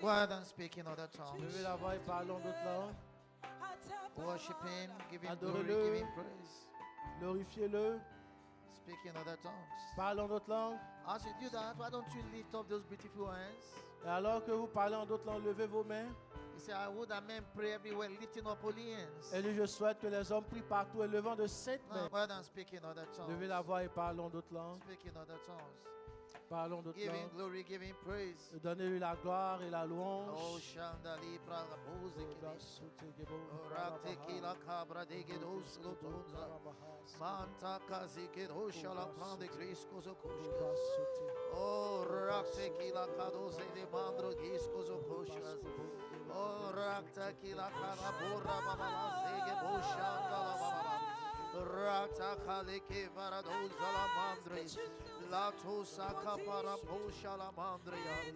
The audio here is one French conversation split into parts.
Go ahead and speak in other tongues. Levez la voix et parlons d'autres langues. Worship Him, give Him Adorez-le. glory, give Him praise. Glorifiez-le. Speak in other tongues. Parlons d'autres langues. As you do that, why don't you lift up those beautiful hands? Et alors que vous parlez en d'autres langues, levez vos mains. He said, I would that men pray everywhere, lifting up holy hands. Et lui, je souhaite que les hommes prient partout et levant de saintes Now, mains. go ahead and speak in other tongues. Levez la voix et parlons d'autres langues. Speak in other tongues. Parlons d'autres Give Him langues. glory, give Him praise. Donnez-lui la gloire et la Oh, louange. Shandali Praga Raktekila Cabra de Gedos Lotonza. Manta Kazikiro Shala Prande Griscozo Kushka. Oh, Raktekila Kadose de Mandro Giscozo Kushkas. Oh, Raktekila Karabura Baba Sege Boshanda Baba. Raktakaleke Varadoza la Mandre. La Tosaka para Posha la Mandria.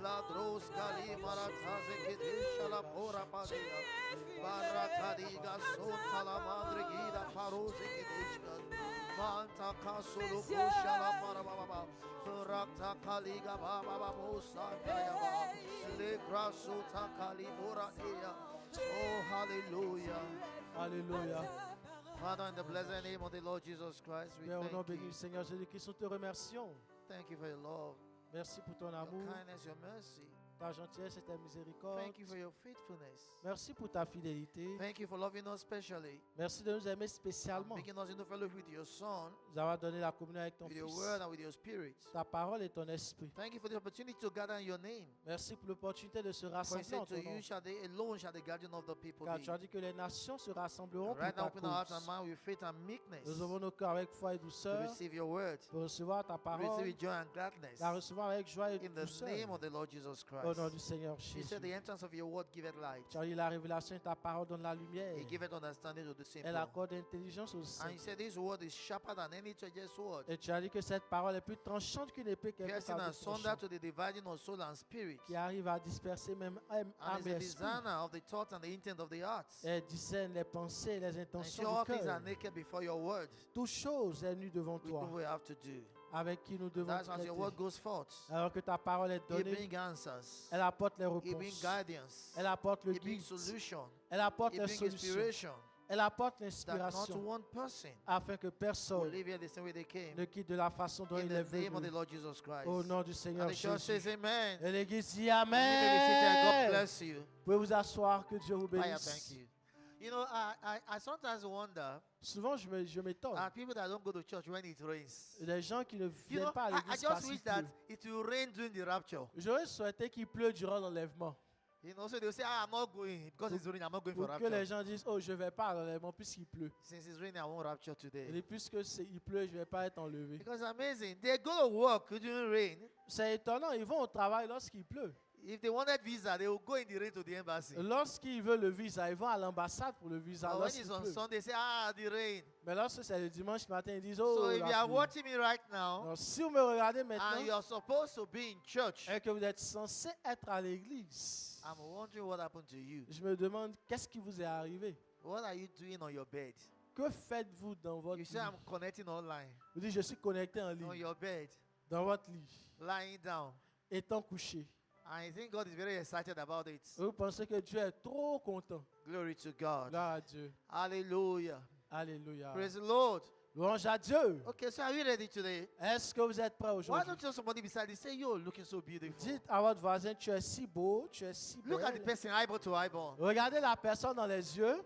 La Droskali Marataze Kedisha la Pora Padia. Baratadiga Sota la Mandre Gida Parose Kedishka. Manta Kasulu Posha la Marababa. Rakta Kaliga Baba Mosa Kayaba. Le Grasota Kalibura Ea. Oh, hallelujah. Alléluia. Father, in the blessed name of the Lord Jesus Christ, we Père, au nom thank béni you. du Seigneur Jésus-Christ, nous te remercions. Thank you for your love, Merci pour ton your amour, kindness, your mercy. ta gentillesse et ta miséricorde. Thank you for your faithfulness. Merci pour ta fidélité. Thank you for loving us specially, Merci de nous aimer spécialement. making us into fellowship with your Son, Nous avons donné la communion avec ton with your Fils, word, and with your Spirit. ta parole et ton esprit. Thank you for the opportunity to gather in your name. Merci pour l'opportunité de se For you rassembler said en to ton nom. you shall they alone shall the guardian of the people Car be. tu as dit que les nations se rassembleront pour Right now, ta open our hearts and cause. mind with faith and meekness Nous ouvrons nos cœurs avec foi et to douceur receive your word, pour recevoir ta to receive parole, with joy and gladness. la recevoir avec joie et In the douceur. name of the Lord Jesus Au nom Christ. du Seigneur You Jésus. said the entrance of your word giveth light. Tu as dit la révélation de ta parole donne la lumière. He giveth understanding to the Elle simple. accorde intelligence aux And saints. he said this word is sharper than any two-edged sword, Et tu as dit que cette parole est plus tranchante qu'une épée qui piercing asunder to the dividing of soul and spirit, qui arrive à disperser même âme and is et a esprit. designer of the thought and the intent of the hearts. Elle discerne les pensées et les And so intentions all du things are cœur. naked before your word. Toutes choses est nues devant We do toi, we have to do. avec qui nous devons That's as your word traiter. goes forth. Alors que ta parole est He donnée, brings answers. elle apporte les He brings réponses. guidance. Elle apporte le He brings guide. solution. Elle apporte He les brings solutions. inspiration. Elle apporte That not l'inspiration one person afin que will personne live here the same way they came. ne quitte de la façon dont In il est the name of the venu. Lord Jesus Christ. Au nom du Seigneur And the church Jésus. says amen. Et l'Église dit You may be seated. God Amen. bless you. Vous pouvez vous asseoir, que Dieu vous Fire, bénisse. thank you. You know, I sometimes wonder Souvent, je m'étonne. at people that don't go to church when it rains. Des gens qui ne You viennent know, pas à I l'église just parce wish qu'il that pleut. it will rain during the rapture. J'aurais souhaité qu'il pleut durant l'enlèvement. You know, so they'll say, I'm not going because it's raining. I'm not going for Pour que les rapture. gens disent, oh, je ne vais pas à l'enlèvement puisqu'il pleut. Since it's raining, I won't rapture Et today. puisque il pleut, je ne vais pas être enlevé. Because it's amazing. They go to work during rain. C'est étonnant, ils vont au travail lorsqu'il pleut. If they wanted visa, they will go in the rain to the embassy. Lorsqu'ils veulent le visa, ils vont à l'ambassade pour le visa. But when Lorsqu'il it's on pleut. Sunday, they say, the rain. Mais lorsque c'est le dimanche matin, ils disent, So oh, if la you are pluie. watching me right now, Donc, si vous me regardez and maintenant you're supposed to be in church, et que vous êtes censé être à l'église, I'm wondering what happened to you. je me demande qu'est-ce qui vous est arrivé. What are you doing on your bed? Que faites-vous dans votre You lit? say, I'm connecting online. Vous dites, je suis connecté en On ligne, your bed, dans votre lit, lying down. étant couché. And I think God is very excited about it. Vous pensez que Dieu est trop content. Glory to God. Gloire à Dieu. Hallelujah. Alléluia. Praise the Lord. Louange à Dieu. Okay, so are you ready today? Est-ce que vous êtes prêts Why aujourd'hui? don't you tell somebody beside you, say, you're looking so beautiful. Dites à votre voisin, tu es si beau, tu es si Look at the belle. person eyeball to eyeball. Regardez la personne dans les yeux.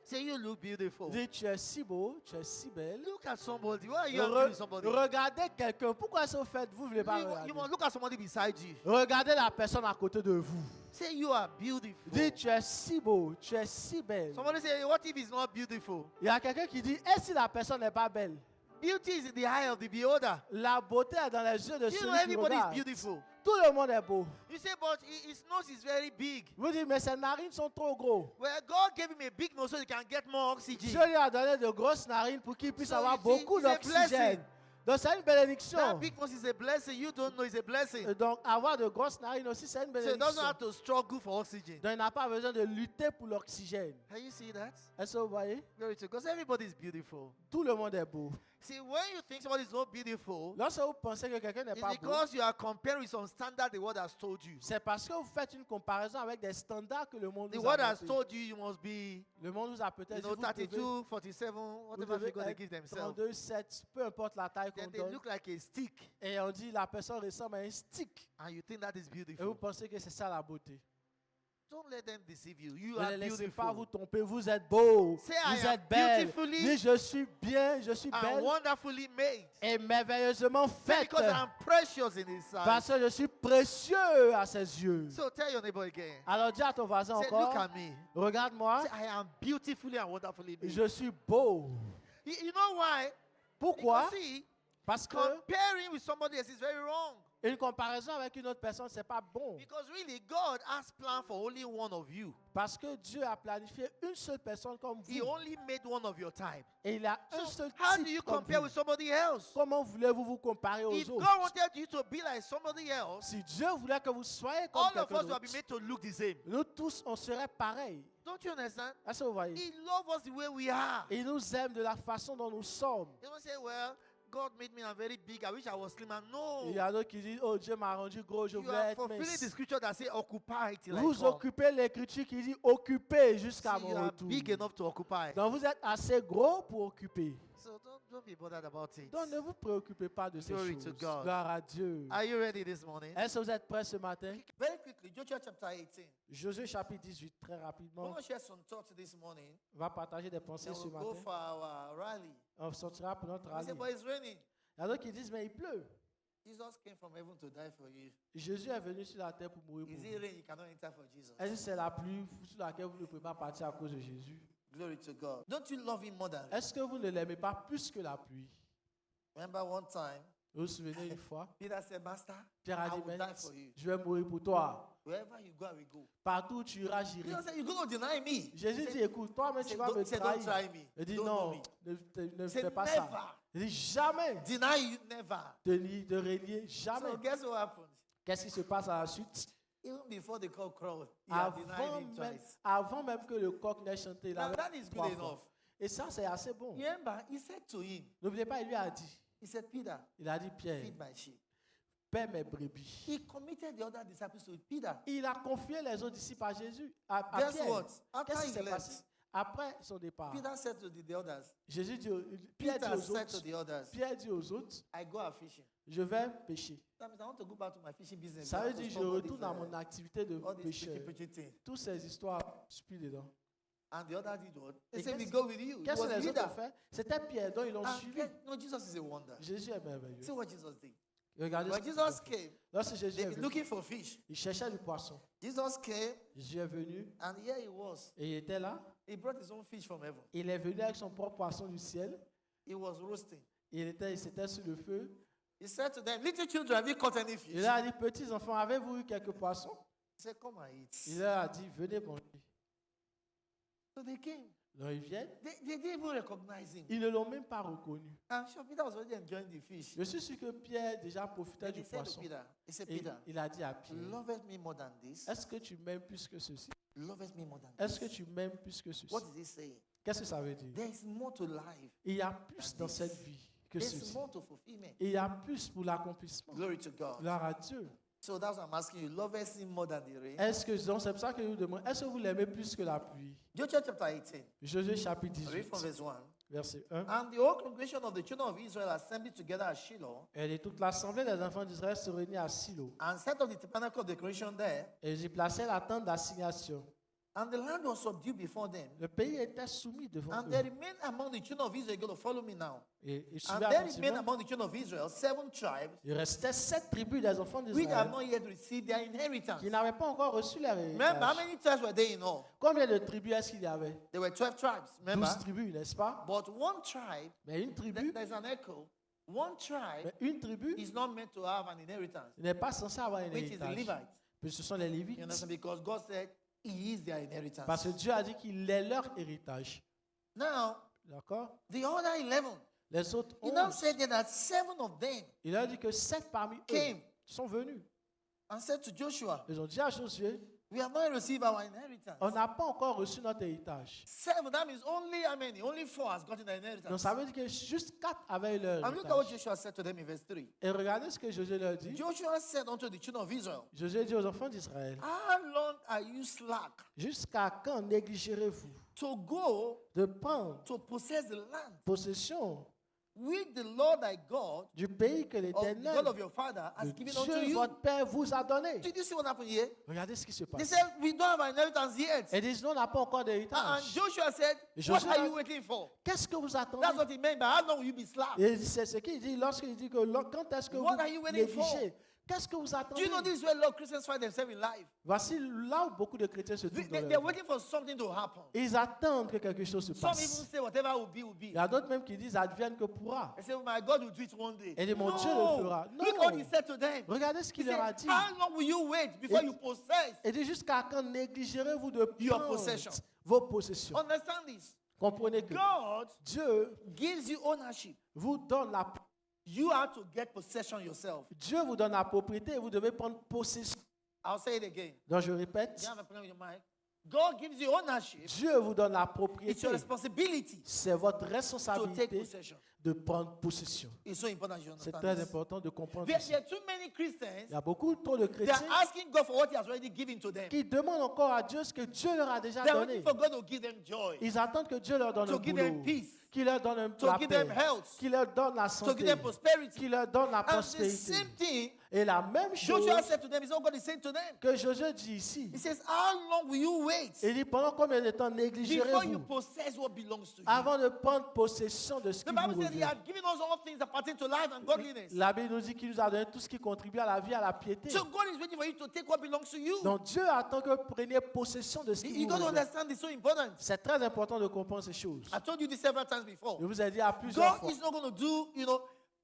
Say, you look beautiful. Dites, tu es si beau, tu es si belle. Look at somebody. Why are you angry with somebody? Regardez quelqu'un. Pourquoi est-ce que vous faites? Vous ne voulez pas You regarder. must look at somebody beside you. Regardez la personne à côté de vous. Say, you are beautiful. Dites, tu es si beau, tu es si belle. Somebody say, what if it's not beautiful? Il y a quelqu'un qui dit, et si la personne n'est pas belle? Beauty is in the eye of the beholder. La beauté est dans les yeux de You know, celui qui everybody is regarde. beautiful. Tout le monde est beau. You say, but his nose is very big. Vous dites, mais ses narines sont trop gros. Well, God gave him a big nose so he can get more Dieu oxygen. lui a donné de grosses narines pour qu'il puisse So avoir you see, beaucoup it's a d'oxygène. blessing. Donc c'est une That bénédiction. big nose is a blessing. You don't know it's a blessing. Et donc avoir de grosses narines aussi, c'est une So he doesn't bénédiction. have to struggle for oxygen. Donc il n'a pas besoin de lutter pour l'oxygène. Can you see that? Est-ce que vous voyez? Glory to God. 'Cause everybody is beautiful. Tout le monde est beau. See, when you think somebody is not beautiful, Lorsque vous pensez que quelqu'un n'est it's pas beau, because you are comparing with some standard the world has told you. c'est parce que vous faites une comparaison avec des standards que le monde The vous world a has montrés. told you you must be, Le monde vous a peut-être you dit know, vous devez, 32, 47, vous whatever devez figure they être give themselves. 32, 7, peu importe la taille qu'on Then they donne. look like a stick, Et on dit la personne ressemble à un stick. and you think that is Et vous beautiful. pensez que c'est ça la beauté. Don't let them deceive you. You Ne are les laissez pas vous beautiful tromper. Vous êtes beau. Say, I Vous am êtes belle. beautifully Dis, je suis bien, je suis and belle wonderfully made. et merveilleusement Say, faite. because I'm precious in His sight. Parce que je suis précieux à ses yeux. So tell your neighbor again. Alors dis à ton voisin Say, look encore, at me. regarde-moi, Say, I am beautifully and wonderfully made. je suis beau. You know why? Pourquoi? Because see, Parce que comparing with somebody else is very wrong. une comparaison avec une autre personne, c'est pas bon. Because really, God has planned for only one of you. Parce que Dieu a planifié une seule personne comme He vous. only made one of your type. Et il a un So seul how do type you comme compare vous. with somebody else? Comment voulez-vous vous comparer aux If God autres? wanted you to be like somebody else, Si Dieu voulait que vous soyez comme all of quelqu'un us will be d'autre, made to look the same. nous tous, on serait pareils. Don't you understand? Est-ce que vous voyez? He loves us the way we are. Il nous aime de la façon dont nous sommes. You don't say, well, God made me, I'm very big. I wish I was slimmer. No. Il y a d'autres qui disent, oh Dieu m'a rendu gros, je You voulais are être fulfilling the mince. scripture that say, occupy till I Vous come. occupez l'écriture qui dit occupez jusqu'à See, you mon are retour. big enough to occupy. Donc vous êtes assez gros pour occuper. So don't be bothered about it. Donc ne vous préoccupez pas de ces Glory choses. to God. Gloire à Dieu. Are you ready this morning? Est-ce que vous êtes prêts ce matin? Very quickly, Joshua chapter 18. Josué chapitre 18, très We're rapidement. going to share some thoughts this morning. On va partager des pensées Then ce we'll go matin. for our rally. On sortira pour notre I rallye. say, but it's raining. Il y a d'autres qui disent, mais il pleut. Jesus came from heaven to die for you. Jésus est venu sur la terre pour mourir pour Is vous. it rain? You cannot enter for Jesus. Est-ce que c'est la pluie sur laquelle vous ne pouvez pas partir à cause de Jésus? Glory to God. Don't you love him more than rain? Est-ce que vous ne l'aimez pas plus que la pluie? Remember one time, Vous vous souvenez une fois, Peter said, Master, Pierre a I dit, will mais die for you. je vais mourir pour toi. Wherever you go, I will go. Partout où tu iras, j'irai. Jesus said, you're going to deny me. Jésus He dit, said, écoute, toi-même tu vas me he said, don't trahir. try me. Il dit, Don't know non, me. ne He said, fais pas never. ça. Il dit, jamais Deny you, never. de relier, jamais. So guess what happened? Qu'est-ce qui se passe à la suite? Even before the cock crowed, he had denied him twice. Avant même que le coq n'ait chanté, il Now avait that is trois good fois. enough. Et ça, c'est assez bon. Remember, he said to him, N'oubliez pas, il lui a dit, he said, Peter, il a dit, Pierre, feed my sheep. paie mes brebis. He committed the other disciples to Peter. Il a confié les autres disciples à Jésus, à Guess Pierre. what? After Qu'est-ce qui he s'est passé? left, Après son départ, Peter said to the others, Jésus dit, Pierre dit Peter aux said to autres, the others, Pierre dit aux autres, I go out fishing. je vais pêcher. That means I want to go back to my fishing business. Ça I veut want to dire, je stop all retourne à mon this, activité de all this pêcheur. preaching thing. Toutes ces histoires, je suis dedans. And the others did what? They Et said, we qu'est-ce- go with you. He Qu'est-ce que was les leader. autres ont fait? C'était Pierre, donc ils l'ont And suivi. no, Jesus is a wonder. Jésus est merveilleux. See what Jesus did. Regardez ce When qu'il Jesus a fait. came, Lorsque Jésus they est were venu, looking for fish. il cherchait du poisson. Jesus came, Jésus est venu and here he was. et il était là. He brought his own fish from heaven. Il est venu avec son propre poisson du ciel. He was roasting. Il s'était sur le feu. He said to them, little children, have you caught any fish? Il leur a dit, petits enfants, avez-vous eu quelques poissons? He said, come and eat. Il leur a dit, venez manger. So they came. Donc ils viennent. They didn't even recognize him. Ils ne l'ont même pas reconnu. I'm sure Peter was already enjoying the fish. Je suis sûr que Pierre déjà profitait Then du he said to poisson. Peter, he said, Et Peter, il a dit à Pierre, loveth me more than this? est-ce que tu m'aimes plus que ceci? Loveth me more than Est-ce que this? tu m'aimes plus que ceci? What is he saying? Qu'est-ce que ça veut dire? There is more to life. Il y a plus dans cette vie que There's ceci. more to fulfillment. Il y a plus pour l'accomplissement. Glory to God. Gloire à Dieu. So that's what I'm asking you. Loveth him more than the rain? Est-ce que, donc c'est pour ça que je vous demande, est-ce que vous l'aimez plus que la pluie? Joshua chapter 18. Josué chapitre I read 18, from verse 1. verset 1. And the whole congregation of the children of Israel assembled together at Shiloh, Et toute l'assemblée des enfants d'Israël se réunit à Silo. and set up the tabernacle of declaration there. Et j'y plaçais la tente d'assignation. And the land was subdued before them. Le pays était soumis devant And eux. there remained among the children of Israel, you're going to follow me now. Et And suivez there remained attentivement. among the children of Israel 7 tribes Il restait 7 tribus des enfants which d'Israël have not yet received their inheritance. qui n'avaient pas encore reçu leur Remember, how héritage. many tribes were there in all? Combien de tribus est-ce qu'il y avait? There were 12 tribes, 12 remember? tribus, n'est-ce pas? But one tribe, Mais une tribu, there's an echo. One tribe mais une tribu is not meant to have an inheritance, n'est pas censée avoir un which is the héritage. Levites. Puis ce sont les You Lévites. understand? Because God said He is their inheritance. Parce que Dieu a dit qu'il est leur héritage. Now, D'accord? the other 11, Les autres He now 11, said that 7 of them il a dit que 7 parmi eux came sont venus. and said to Joshua, Ils ont dit à Josué, We have not received our inheritance. On n'a pas encore reçu notre héritage. 7, that means only how many? Only 4 has gotten the Donc inheritance. ça veut dire que juste 4 avaient eu leur And look at what héritage. Joshua said to them in verse 3. Et regardez ce que Josué leur dit. Joshua said unto the children of Israel, Josué dit aux enfants d'Israël, how long are you slack jusqu'à quand négligerez-vous to go de prendre to possess the land possession which the Lord thy God, du pays que of the l'Éternel, God of your father, has le given unto Dieu you? votre Père vous a donné? Did you see what happened here? Regardez ce qui se They passe. said, we don't have an inheritance yet. Et ils disent, non, on n'a pas encore And d'héritage. Joshua said, Et what Josué are a- you waiting for? Qu'est-ce que vous attendez? That's what he meant by how long will you be slack? Et c'est ce qu'il dit lorsqu'il dit que quand est-ce que vous What are you waiting for? négligez? Qu'est-ce que vous Do attendez? you know this is where a lot of Christians find themselves in life? Voici là où beaucoup de chrétiens se trouvent dans They're leur vie. waiting for something to happen. Ils attendent que quelque chose se Some even passe. say whatever will be, will be. Il y a d'autres même qui disent advienne que pourra. They say, oh, my God will do it one day. Et mon no. Dieu le fera. Look Non. what he said to them. Regardez ce He qu'il leur a said, dit. how long will you wait before Et- you possess? Et dit jusqu'à quand négligerez-vous de Your prendre possession. vos possessions? Understand this. Comprenez que God Dieu gives you ownership. vous donne la You have to get possession yourself. Dieu vous donne la propriété et vous devez prendre possession. I'll say it again. Donc je répète, You have a problem with your mic? God gives you ownership. Dieu vous donne la It's propriété. your responsibility C'est votre to take responsabilité possession. de prendre possession. It's so important you C'est understand très this. important de comprendre There ça. are too many Christians. Il y a beaucoup trop de They chrétiens are asking God for what He has already given to them. qui demandent encore à Dieu ce que Dieu leur a déjà They are donné. waiting for God to give them joy, Ils attendent que Dieu leur donne to un give them boulot, peace, qu'il leur donne to la give paix, them health, qu'il leur donne la to santé, give them prosperity. qu'il leur donne la And the prospérité. same thing Et la même chose Joshua said to them, is what God is saying to them. que Josué dit ici. He says, how long will you wait Il dit pendant combien de temps before you négligerez-vous possess what belongs to you? avant de prendre possession de ce The qui Bible vous says He revient? had given us all things that pertain to life and godliness. La Bible nous dit qu'il nous a donné tout ce qui contribue à la vie, à la piété. So God is waiting for you to take what belongs to you. Donc Dieu attend que vous preniez possession de ce qui You vous got to revient. understand it's so important. C'est très important de comprendre ces choses. I told you this several times before. Je vous ai dit à plusieurs God fois. is not going to do,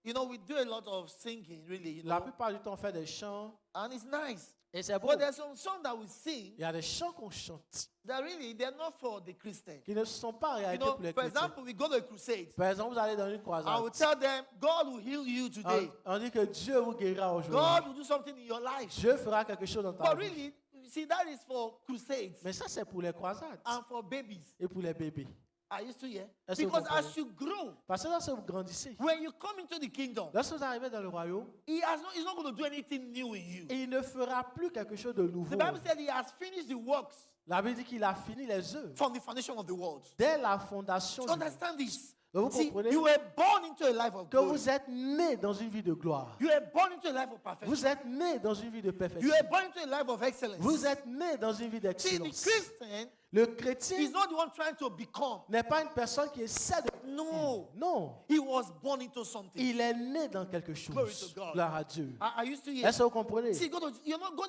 we do a lot of singing, really, La plupart du temps, on fait des chants and it's nice. et c'est beau. But there's some songs that we sing Il y a des chants qu'on chante that really, they're not for the Christian. qui ne sont pas en You réalité know, pour les for chrétiens. example, we go to a crusade. Par exemple, vous allez dans une I croisade. will tell them, God will heal you today. On dit que Dieu vous guérira God aujourd'hui. will do something in your life. Dieu fera quelque chose dans ta But vie. really, you see, that is for crusades Mais ça, c'est pour les croisades and for babies. et pour les bébés. Are you still here? Est-ce que vous Because as comprenez? you grow, Parce que lorsque vous grandissez, when you come into the kingdom, lorsque vous arrivez dans le royaume, He's not going to do anything new in you. et il ne fera plus quelque chose de nouveau. The Bible said He has finished the works La Bible dit qu'il a fini les œuvres from the foundation of the world. dès la fondation du monde. Understand this. Donc vous See, comprenez you were born into a life of que glory. vous êtes né dans une vie de gloire. You were born into a life of perfection. Vous êtes né dans une vie de You perfection. were born into a life of excellence. Vous êtes né dans une vie See, the d'excellence. Christian Le chrétien is not the one trying to become. n'est pas une personne qui essaie de... No. Non, He was born into something. il est né dans quelque Glory chose. to God. Gloire à Dieu. Are you still here? Est-ce que vous comprenez? See, God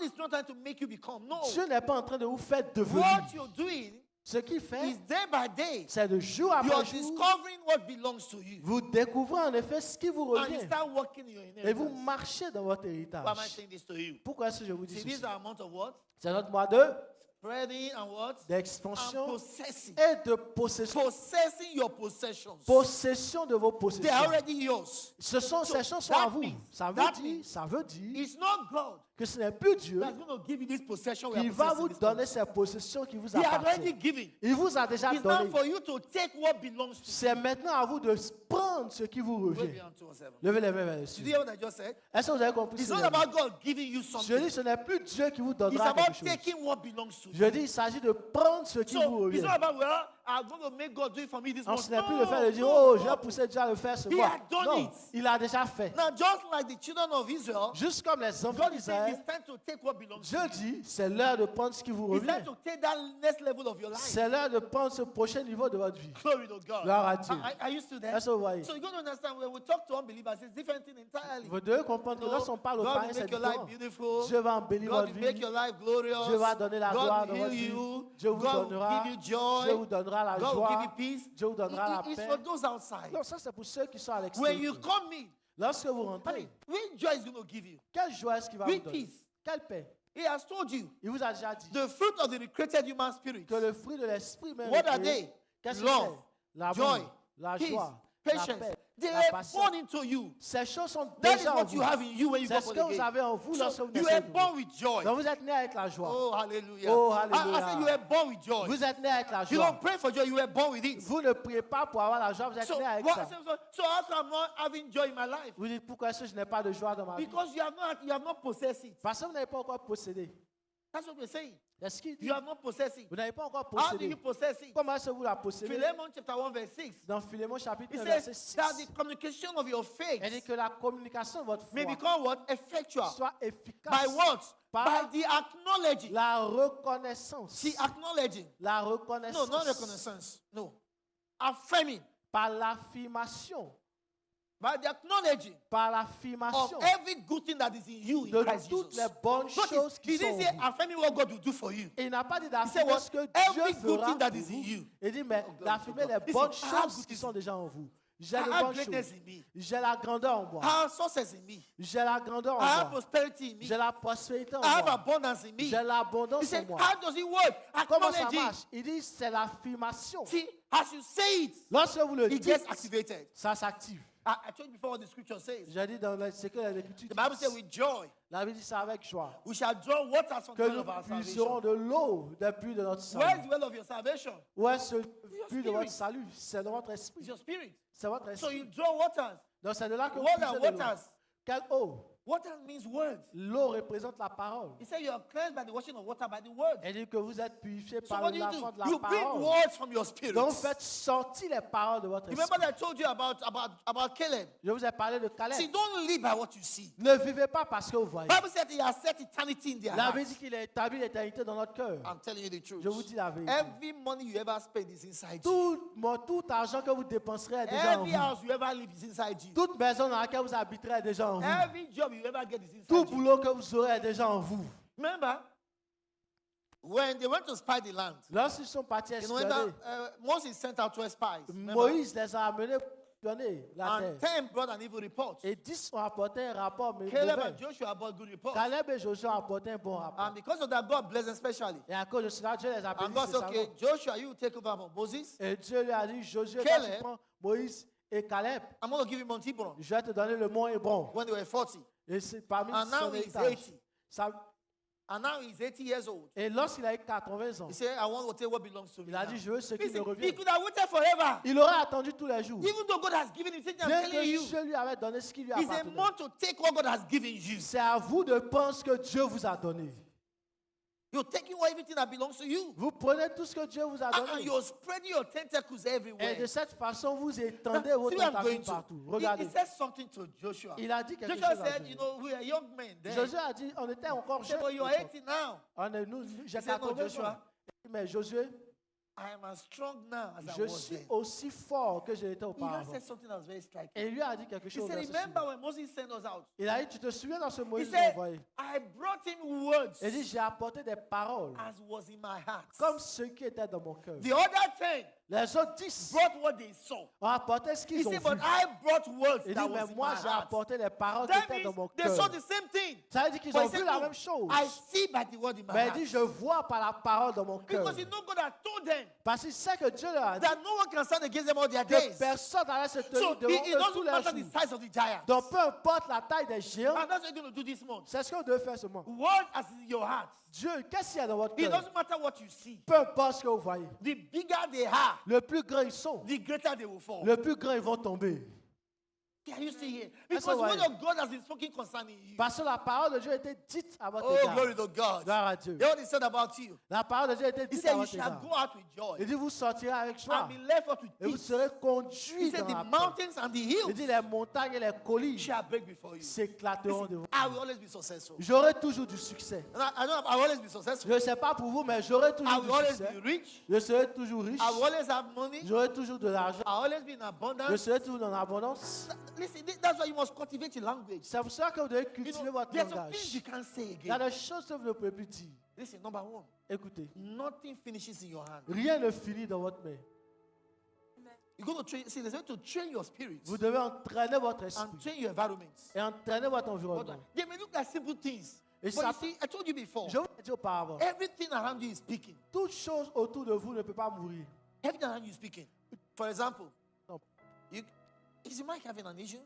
is not trying to make you become. No. Dieu n'est pas en train de vous faire devenir. What you're doing Ce qu'il fait, is day by day. c'est de jour après You're jour, discovering what belongs to you. vous découvrez en effet ce qui vous And you revient. start working in your Et vous inheritance. marchez dans votre Why am I héritage. saying this to you? Pourquoi est-ce que je vous dis See, this ceci? is our month of what? C'est notre mois de Spreading and what? And d'expansion possessing. et de possession. Possessing your possessions. Possession de vos They are possessions. already yours. Ces choses sont that à vous. means- Ça that veut dire It's not God que ce n'est plus Dieu that's going to give you this possession. We qui are va possessing vous this donner month. ces possessions qui vous He had already appartiennent. given. Il vous a déjà It's now donné. for you to take what belongs to you. C'est maintenant à vous de prendre ce qui vous Wave revient. your hand towards heaven. Levez les mains vers le Did you ciel. hear what I just said? Est-ce que vous avez compris It's ce not que je about God giving you dis? Je something. dis, ce n'est plus Dieu qui vous It's donnera about quelque chose. taking what belongs to Je you. dis, il s'agit de prendre ce qui vous So revient. it's not about, well, I'm going to make God do it for me this Non, month. ce n'est plus le fait de dire, No, oh, no. je vais pousser Dieu à le faire ce He mois. had done Non, it. il a déjà fait. Now, just like the children of Israel, Juste comme les enfants God is saying d'Israël, it's time to take what belongs to Dieu you. dit, c'est l'heure de prendre ce qui vous It's revient. time to take that next level of your life. C'est l'heure de prendre ce prochain niveau de votre vie. Glory to God. Gloire à Dieu. Are you still there? Est-ce que vous voyez? So you're going to understand when we talk to unbelievers, it's different thing entirely. Vous devez comprendre que No, lorsqu'on parle au God païen, will c'est make your life différent. beautiful. Dieu va embellir God votre will make vie. your life glorious. Dieu va donner la gloire God dans will votre heal vie. you. Dieu vous God donnera, will give you joy. Dieu vous donnera la God will joie. give you peace. Dieu vous donnera la It's paix. for those outside. Non, ça c'est pour ceux qui sont à When you l'extérieur. come in, Lorsque vous I rentrez, mean, which joy is going to give you? quelle joie est-ce qu'il va vous With donner? peace. Quelle paix? He has told you Il vous a déjà dit the fruit of the recreated human spirit. que le fruit de l'esprit même What est are créé. they? Qu'est-ce que Love, c'est? L'amour, joy, la peace, joie, la patience, paix, They la are patience. born into you. Ces choses sont That is déjà en what vous. you have in you when you C'est go ce for que the vous game. avez en vous lorsque So vous you naissez were de nouveau. born with joy. Donc vous êtes né avec la joie. Oh, hallelujah. Oh, I said hallelujah. you were born with joy. Vous êtes né avec la You joie. don't pray for joy, you were born with it. Vous ne priez pas pour avoir la joie, vous êtes So, né avec what, ça. so how come I'm not having joy in my life? Vous dites pourquoi est-ce que je n'ai pas de joie dans ma vie? Because you have not possessed it. Parce que vous n'avez pas encore possédé. That's what we're saying. Est-ce qu'il dit? You have not possessed it. Vous n'avez pas encore How do you possédé. possess it? Comment est-ce que vous la possédez? Philemon chapter 1 verse 6. Dans Philémon chapitre It 1, verset says 6. that the communication of your faith Elle dit que la communication de votre may foi become what? Effectual. soit efficace. By what? Par By the acknowledging. la reconnaissance. See, acknowledging. La No, reconnaissance. not reconnaissance. No. Affirming. Par l'affirmation. By the acknowledging Par of l'affirmation every good thing that is in you in de Christ toutes Jesus. les bonnes choses Notice, qui he sont didn't en say vous. affirming what God will do for you. Et il n'a pas dit He said d'affirmer what? ce que Every Dieu good fera thing that pour is in vous. you. Il dit, mais God, d'affirmer oh God. les Listen, bonnes I have choses good qui things sont in déjà en vous. J'ai I de have bonnes greatness choses. in me. J'ai la grandeur en moi. I have success in me. J'ai la grandeur en I have moi. prosperity in me. J'ai la prospérité en I have moi. abundance in me. J'ai He l'abondance en said, moi. how does it work? Comment ça Acknowledging. marche? Il dit, c'est l'affirmation. See, as you say it, Lorsque vous le it dites, gets activated. ça s'active. I told you before what the scripture says. J'ai dit dans ce que l'Écriture The Bible says dit. with joy, La Bible dit ça avec joie. we shall draw waters from the Que well nous of our puisserons salvation. de l'eau depuis de notre Where is salut. the well of your salvation? Où est ce Your puits de votre spirit. salut? C'est dans votre It's esprit. your spirit. C'est votre So esprit. you draw waters. Donc c'est de là que vous Water, puissez de l'eau. waters. Quelle eau? Water means words. L'eau représente la parole. He said you are cleansed by the washing of water by the word. Elle dit que vous êtes purifiés So par what le do you lavement de do? la You bring parole. words from your spirit. Donc faites sortir les paroles de votre Remember esprit. that I told you about Caleb. Je vous ai parlé de See, Caleb. don't live by what you see. Ne vivez pas parce que vous voyez. Bible said he has set eternity in their La Bible hearts. dit qu'il a établi l'éternité dans notre cœur. I'm telling you the truth. Je vous dis la vérité. Every money you ever spend is inside you. Tout argent que vous dépenserez est déjà en Every vous. house you ever live is inside you. Toute maison dans laquelle vous habiterez est déjà en vous. Every job you ever get is Tout inside you. boulot que vous aurez est déjà en vous. Remember, when they went to spy the land, Lorsqu'ils sont partis you know, espionner, Moses sent out 12 spies. Remember? Moïse les a amenés pour espionner la And terre. 10 brought an evil report. Et 10 ont apporté un rapport Caleb mauvais. and Joshua brought good reports. Caleb et Josué ont apporté un bon rapport. And because of that, God blessed them specially. Et à cause de cela, Dieu les a And bénis God said, okay, spécialement. Joshua, you take over from Moses. Et Dieu lui a dit, Josué, toi, Caleb. tu prends Moïse et Caleb. I'm going to give you Mount Hebron. Je vais te donner le mont Hébron. When they were 40. Et c'est parmi And now son he's héritage. 80. Ça- And now he's 80 years old. Et lorsqu'il a eu 80 ans, He said, I want to take what belongs to me. il a now." dit, je veux ce qui me Listen, he revient. could have waited forever. Il aurait attendu tous les jours. Even though God has given him, I'm Bien telling you, que Dieu lui avait donné ce qui lui it's a appartenait. month to take what God has given you. C'est à vous de penser que Dieu vous a donné. You're taking everything that belongs to you. Vous prenez tout ce que Dieu vous a And donné. you're spreading your tentacles Et everywhere. de cette façon, vous Now, étendez see vos where I'm tentacules going to. partout. He Regardez. said something to Joshua. Il a dit quelque Joshua chose à said, Josué. you know, we are young men then. Josué a dit, on était encore He said, jeunes. but you're 80 now. J'ai He said, no, 80 ans. Joshua, Mais Josué, I am as strong now as I je was suis then. aussi fort que je l'étais He now auparavant. said something that was very striking. Et il lui a dit quelque He chose. said, verset remember suivant. when Moses sent us out? Il a dit, tu te souviens dans ce He Moïse said, envoyé. I brought him words Il dit, j'ai apporté des paroles as was in my heart. comme ce qui était dans mon cœur. The other 10 Les autres 10 brought what they saw. ont apporté ce He qu'ils ont said, vu. but I brought words Il that dit, mais was in moi my j'ai heart. apporté les paroles qui That étaient dans mon means they saw cœur. the same thing. Ça veut dire qu'ils But ont he vu said, la no, même chose. I see by the word in my Mais il heart. dit, je vois par la parole dans mon cœur. Because he know God had told them Parce qu'il sait que Dieu leur a dit that no one can stand against them all their que days. personne n'allait se So tenir devant it eux tous doesn't les matter the jours. size of the giant. Donc peu importe la taille des géants, And that's what you're going to do this month. c'est ce qu'on devait faire ce mois. Word as in your heart. Dieu, qu'est-ce qu'il y a dans votre It cœur? doesn't matter what you see. Peu importe ce que vous voyez. The bigger they are, Le plus grand ils sont, the greater they will fall. le plus grand ils vont tomber. Can you see here? That's Because the why- word of God has been spoken concerning you. Parce que la parole de Dieu était dite à votre Oh, égard. glory to God. Gloire à Dieu. You know what he said about you? La parole de Dieu était He dite à said, You votre shall égard. go out with joy Il dit, vous sortirez avec joie and be left out with et vous peace. serez He conduits said, dans The la paix. mountains and the Il hills dit, les montagnes et les collines shall break before you. s'éclateront devant I vous. will always be successful. J'aurai toujours du succès. And I know I will always be successful. Je ne sais pas pour vous, mais j'aurai I toujours will du always succès. be rich. Je serai toujours riche. I will always have money. J'aurai toujours de l'argent. I will always be in Je abundance. serai toujours dans l'abondance. Listen, that's why you must cultivate your language. C'est pour ça que vous devez You cultiver know, votre there's some things you langage. can't say Il y a again. des choses que vous ne pouvez plus dire. Listen, number one, Écoutez, nothing finishes in your hand. rien ne finit dans votre main. You're going to train. See, there's a way to train your spirit Vous devez entraîner votre and esprit train your environment. et entraîner votre But environnement. they may look like simple things. Et But ça- you see, I told you before, Je vous l'ai dit auparavant, everything around you is speaking. toute chose autour de vous ne peut pas mourir. Everything around you is speaking. For example, No. you, Is the mic having an issue?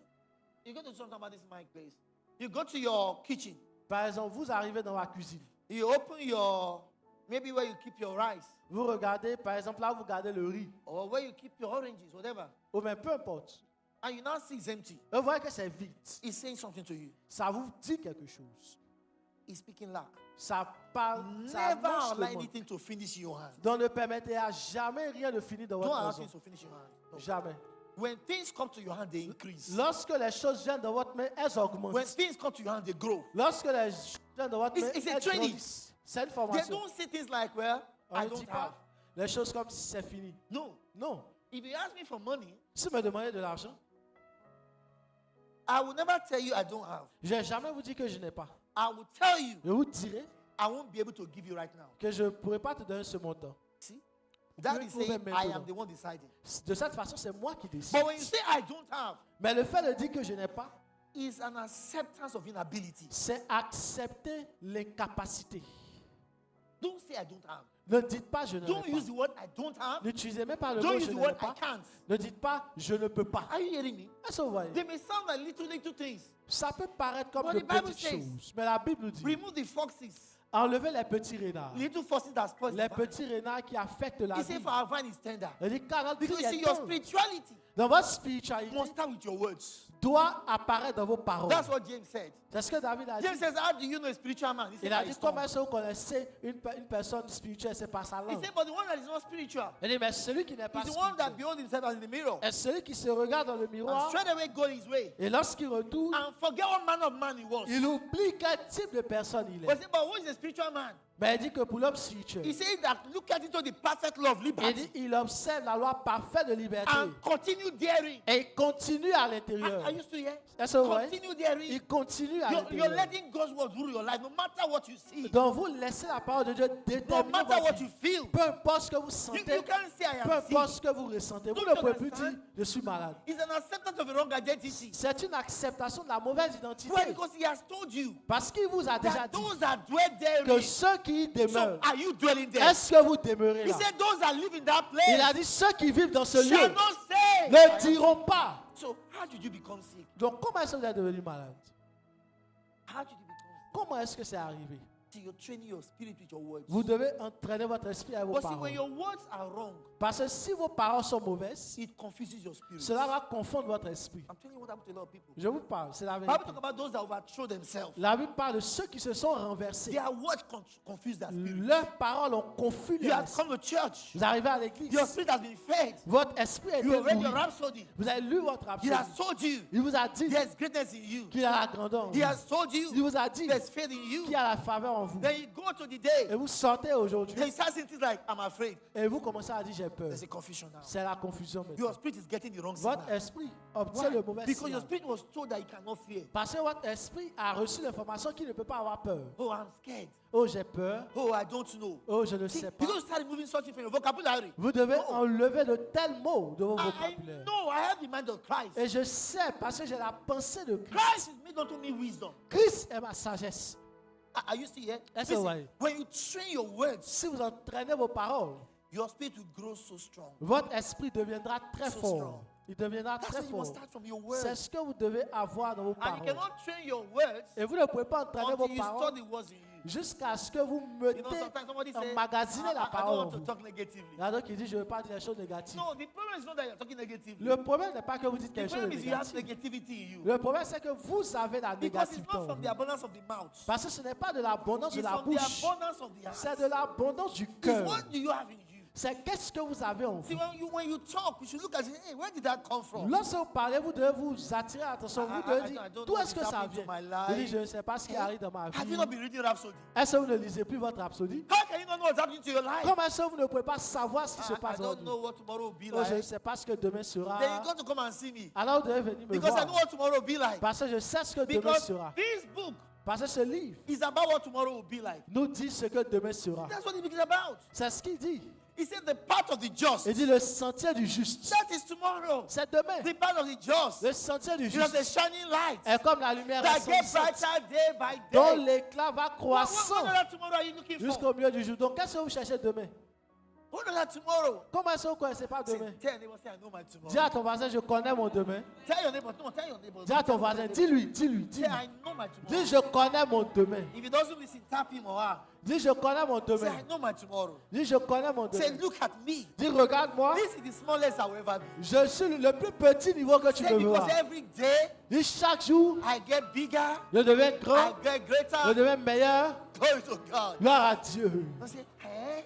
You go to something about this mic, please. You go to your kitchen. Par exemple, vous arrivez dans la cuisine. You open your, maybe where you keep your rice. Vous regardez, par exemple, là, vous gardez le riz. Or where you keep your oranges, whatever. Ou bien peu importe. And you now see it's empty. Et vous voyez que c'est vide. He's saying something to you. Ça vous dit quelque chose. He's speaking lack. Ça parle, ça Never annonce allow le manque. anything to finish in your hand. Donc ne permettez à jamais rien de finir dans Don't votre allow maison. things to finish in your hand. No. Jamais. When things come to your hand, they increase. Lorsque les choses viennent dans votre main, elles When augmentent. things come to your hand, they grow. Lorsque les choses viennent dans votre main, It's a elles training. grandissent. C'est une They formation. don't say things like, well, On I ne don't dit have. pas les choses comme si c'est fini. No. Non. If you ask me for money, Si vous me demandez de l'argent, I will never tell you I don't have. je ne vais jamais vous dire que je n'ai pas. I will tell you Je vous dirai I won't be able to give you right now. que je ne pourrai pas te donner ce montant. See? That Oui, is vous saying pouvez I maintenant. am the one deciding. De cette façon, c'est moi qui décide. But when you say I don't have, Mais le fait de dire que je n'ai pas, is an acceptance of inability. c'est accepter l'incapacité. Don't say I don't have. Ne dites pas je n'ai Don't use pas. the word I don't have. N'utilisez même pas le Don't mot use je the n'ai word I pas. can't. Ne dites pas je ne peux pas. Are you hearing me? Est-ce que vous voyez? They may sound like little things. Ça peut paraître comme But de the Bible petites says, choses. Mais la Bible nous dit, Remove the foxes, enlevez les petits renards. little foxes that spoil Les the vine. petits renards qui affectent la He said, vie. for our vine is tender. Il dit, car notre Because vie you see, est your tendre. spirituality Dans votre spiritualité, must start with your words. doit apparaître dans vos paroles. That's what James said. C'est ce que David a dit. James says, how do you know a spiritual man? He said, Il a by dit, his tongue. comment est-ce que vous connaissez une personne spirituelle? C'est par sa He langue. said, but the one that is not spiritual Il dit, mais celui qui n'est pas is the one that spirituel beholds himself as in the mirror. est celui qui se regarde dans le And miroir straight away go his way. et lorsqu'il retourne, And forget what manner of man he was. il oublie quel type de personne il But, he est. said, but who is a spiritual man? Mais il dit que pour l'homme spirituel, He said that look at into the perfect law of il liberty dit, il observe la loi parfaite de liberté and continue daring. et il continue à l'intérieur. Are you still here? Est-ce que vous voyez? Continue daring. Il continue à You're l'intérieur. letting God's word rule your life, no matter what you see, Donc vous laissez la parole de Dieu no déterminer matter votre what vie. you feel. Peu importe ce que vous You sentez, can't say I peu am sick. importe ce que vous ressentez, vous Don't ne you pouvez plus understand? dire je suis malade. It's an acceptance of a wrong identity. C'est une acceptation de la mauvaise identité. Why? Because he has told you Parce qu'il vous a déjà that dit those that dwell que therein. ceux qui y So demeurent, are you dwelling there? est-ce que vous demeurez He là? said those that live in that Il place a dit ceux qui vivent dans ce shall lieu not say. ne diront pas. So how did you become sick? Donc comment est-ce que vous êtes devenu malade? How did you become sick? Comment est-ce que c'est arrivé? See, you're training your spirit with your words. Vous devez entraîner votre esprit à vos But see, when paroles. your words are wrong, Parce que si vos paroles sont mauvaises, it confuses your spirit. cela va confondre votre esprit. I'm telling you what happened to a lot of people. Je vous parle, c'est la The Bible vérité. talk about those that overthrow themselves. La Bible parle de ceux qui se sont renversés. Their words confuse their spirit. Leurs paroles ont confus You leur have esprit. come to church. Vous arrivez à l'église. Your spirit has been fed. Votre esprit a été You have read nourri. your rhapsody. Vous avez lu votre He rhapsodie. has told you Il vous a dit there's greatness in you. qu'il a la grandeur. He has told Il you vous a dit there's faith in you. qu'il a la faveur en vous. Then you go to the day. Et vous sortez aujourd'hui Then you start saying things like, I'm afraid. et vous commencez à dire j'ai peur. There's a confusion now. C'est la confusion maintenant. Your spirit is getting the wrong Votre signal. esprit obtient le mauvais Because your signal. spirit was told that you cannot fear. Parce que votre esprit a reçu l'information qu'il ne peut pas avoir peur. Oh, I'm scared. Oh, j'ai peur. Oh, I don't know. Oh, je ne See, sais pas. you don't start removing such things from your vocabulary. Vous devez No. enlever de tels mots de vos I vocabulaires. know I have the mind of Christ. Et je sais parce que j'ai la pensée de Christ. Christ is made unto me wisdom. Christ est ma sagesse. Are you still here? That's Listen, right. when you train your words, Si vous entraînez vos paroles, your spirit will grow so strong. votre esprit deviendra très So fort. strong. Il deviendra That's très why you must fort. start from your C'est words. ce que vous devez avoir dans vos And you paroles. cannot train your words Et vous ne pouvez pas entraîner vos until you store paroles the words in you. jusqu'à ce que vous mettez, You know, sometimes somebody says, emmagasiner la I parole don't en want to vous. talk negatively. Il y en a qui disent je ne veux pas dire des choses négatives. No, the problem is not that you're talking negatively. Le problème n'est pas que vous dites The quelque chose de problem is you have négatif. negativity in you. Le problème c'est que vous avez la Because it's négativité en not from vous. the abundance of the mouth. Parce que ce n'est pas de l'abondance de It's la from the bouche, abundance of the c'est heart. de l'abondance du It's cœur. what do you have in you? C'est qu'est-ce que vous avez en See, vous. when you talk, you should look at it. Hey, where did that come from? Lorsque vous parlez, vous devez vous attirer l'attention. Vous devez I dire don't d'où know est-ce que what's ça happening vient. to my Vous dites life. je ne sais pas ce qui arrive dans ma Have vie. you not been reading Rhapsody? Est-ce que vous ne lisez plus votre rhapsodie? How can you not know what's happening to your life? Comment est-ce que vous ne pouvez pas savoir ce qui se I passe dans don't votre know vie? what tomorrow will be Oh, je ne like. sais pas ce que demain sera. Then you got to come and see me. Alors vous devez venir me Because I know voir. what tomorrow will be like. Parce que je sais ce que demain Because sera. this book Parce que ce livre is about what tomorrow will be like. nous dit ce que demain sera. That's what the book is about. C'est ce qu'il dit. He said the path of the just. Il dit le sentier du juste. That is tomorrow. C'est demain. The path of the just. Le sentier du It was a juste shining light est comme la lumière that gets resplendissante brighter day by dont day. l'éclat va What croissant other tomorrow are you looking jusqu'au for? milieu du jour. Donc qu'est-ce que vous cherchez demain? Who knows that tomorrow? Comment est-ce que vous ne connaissez pas Say, demain? tell your neighbor, say, I know my tomorrow. Dis à ton voisin, je connais mon demain. Tell your neighbor, no, tell your neighbor. Dis à ton voisin, dis-lui. Say, I know my tomorrow. Dis, je connais mon demain. If he doesn't listen, tap him or her. Dis, je connais mon Say, demain. I know my tomorrow. Dis, je connais mon Say, demain. look at me. Dis, regarde-moi. This is the smallest I will ever be. Je suis le plus petit niveau que tu Say, peux voir. because every day Dis, chaque jour, I get bigger, je deviens I grand, get je greater. deviens meilleur. Glory to God. Gloire à Dieu. I say, eh?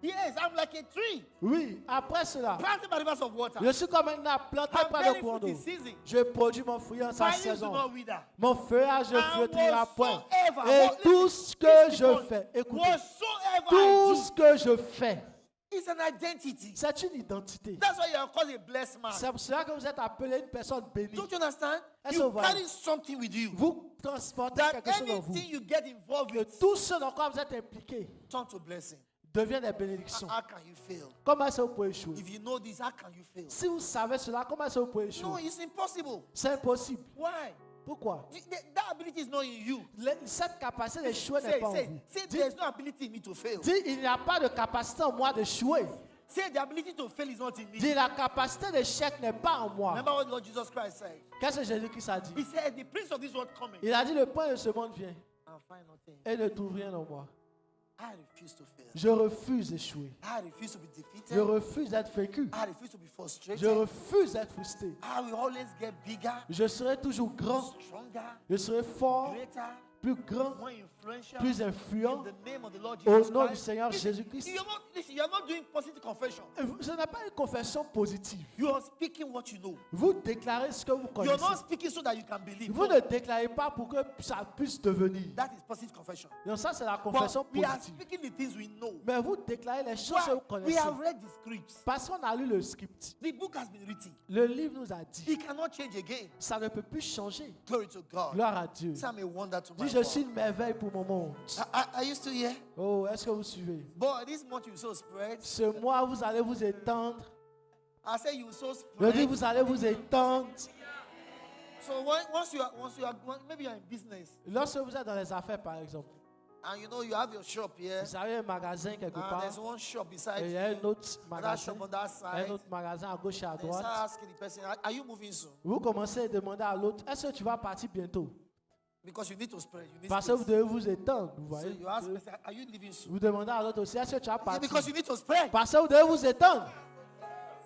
Yes, I'm like a tree Oui, après cela, planted by rivers of water. je suis comme un arbre planté I'm près de bearing courant fruit d'eau. in season. Je produis mon fruit en sa My leaves do saison. not wither. Mon feuillage ne flétrira point. whatsoever, Et what- tout listen, ce que listen, je point. fais, écoutez, Whatsoever tout I ce que je fais, do is an identity. c'est une identité. That's why you are called a blessed man. C'est pour cela que vous êtes appelé une personne bénie. Don't you understand? Est-ce You que vous voyez? carry something with you. Vous transportez That quelque chose en vous. anything you get involved Que with tout ce dans quoi vous êtes impliqué turn to blessing. devient des bénédictions. How can you fail? Comment est-ce que vous pouvez échouer? If you know this, how can you fail? Si vous savez cela, comment est-ce que vous pouvez No, échouer? it's impossible. C'est impossible. Why? Pourquoi? That ability is not in you. Cette capacité d'échouer n'est Say, pas en say, vous. say, Dis, there's no ability in me to fail. dis, il n'y a pas de capacité en moi d'échouer. Say, the ability to fail is not in me. Dis, la capacité d'échec n'est pas en moi. Remember what Lord Jesus Christ said? Qu'est-ce que Jésus-Christ a dit? He said, the prince of this world coming Il a dit, le point de ce monde vient and find nothing. et ne trouve rien en moi. I refuse to fail. Je refuse d'échouer. I refuse to be Je defeated. refuse d'être vaincu. I refuse to be frustrated. Je refuse d'être frustré. I will always get bigger, Je serai toujours grand. stronger, Je serai fort, greater, plus grand, more influential. plus influent. In the name of the Lord Au Jesus nom du Christ. Seigneur Listen, Jésus-Christ. you're not doing positive confession. Ce n'est pas une confession positive. You are speaking what you know. Vous déclarez ce que vous You're connaissez. not speaking so that you can believe. Vous No, ne déclarez pas pour que ça puisse devenir. that is positive confession. Donc ça, c'est la confession But we are positive. speaking the things we know. Mais vous déclarez les choses que Why? vous We connaissez. have read the scripts. Parce qu'on a lu le script. The book has been written. Le livre nous a dit. It cannot change again. Ça ne peut plus changer. Glory to God. Gloire à Dieu. Say, I'm a wonder to my Dis, je God. suis une merveille pour mon monde. Are you still here? Oh, est-ce que vous suivez? Boy, this month you so spread. Ce mois, vous allez vous étendre. I say you so Je dis, spread. vous allez vous étendre. So once you are maybe you're in business Lorsque vous êtes dans les affaires, par exemple, and you know you have your shop here vous avez un magasin quelque and part, there's one shop et beside il y a un autre that magasin, shop on that un side. autre magasin à gauche et à And you droite. start asking the person, are you moving soon? Vous commencez à demander à l'autre, est-ce que tu vas partir bientôt? Because you need to spread. You need Parce que vous space. devez vous étendre, vous So voyez. you ask the person, are you leaving soon? Vous demandez à l'autre aussi, est-ce que tu vas Yeah, partir? because you need to spread. Parce que vous devez vous étendre.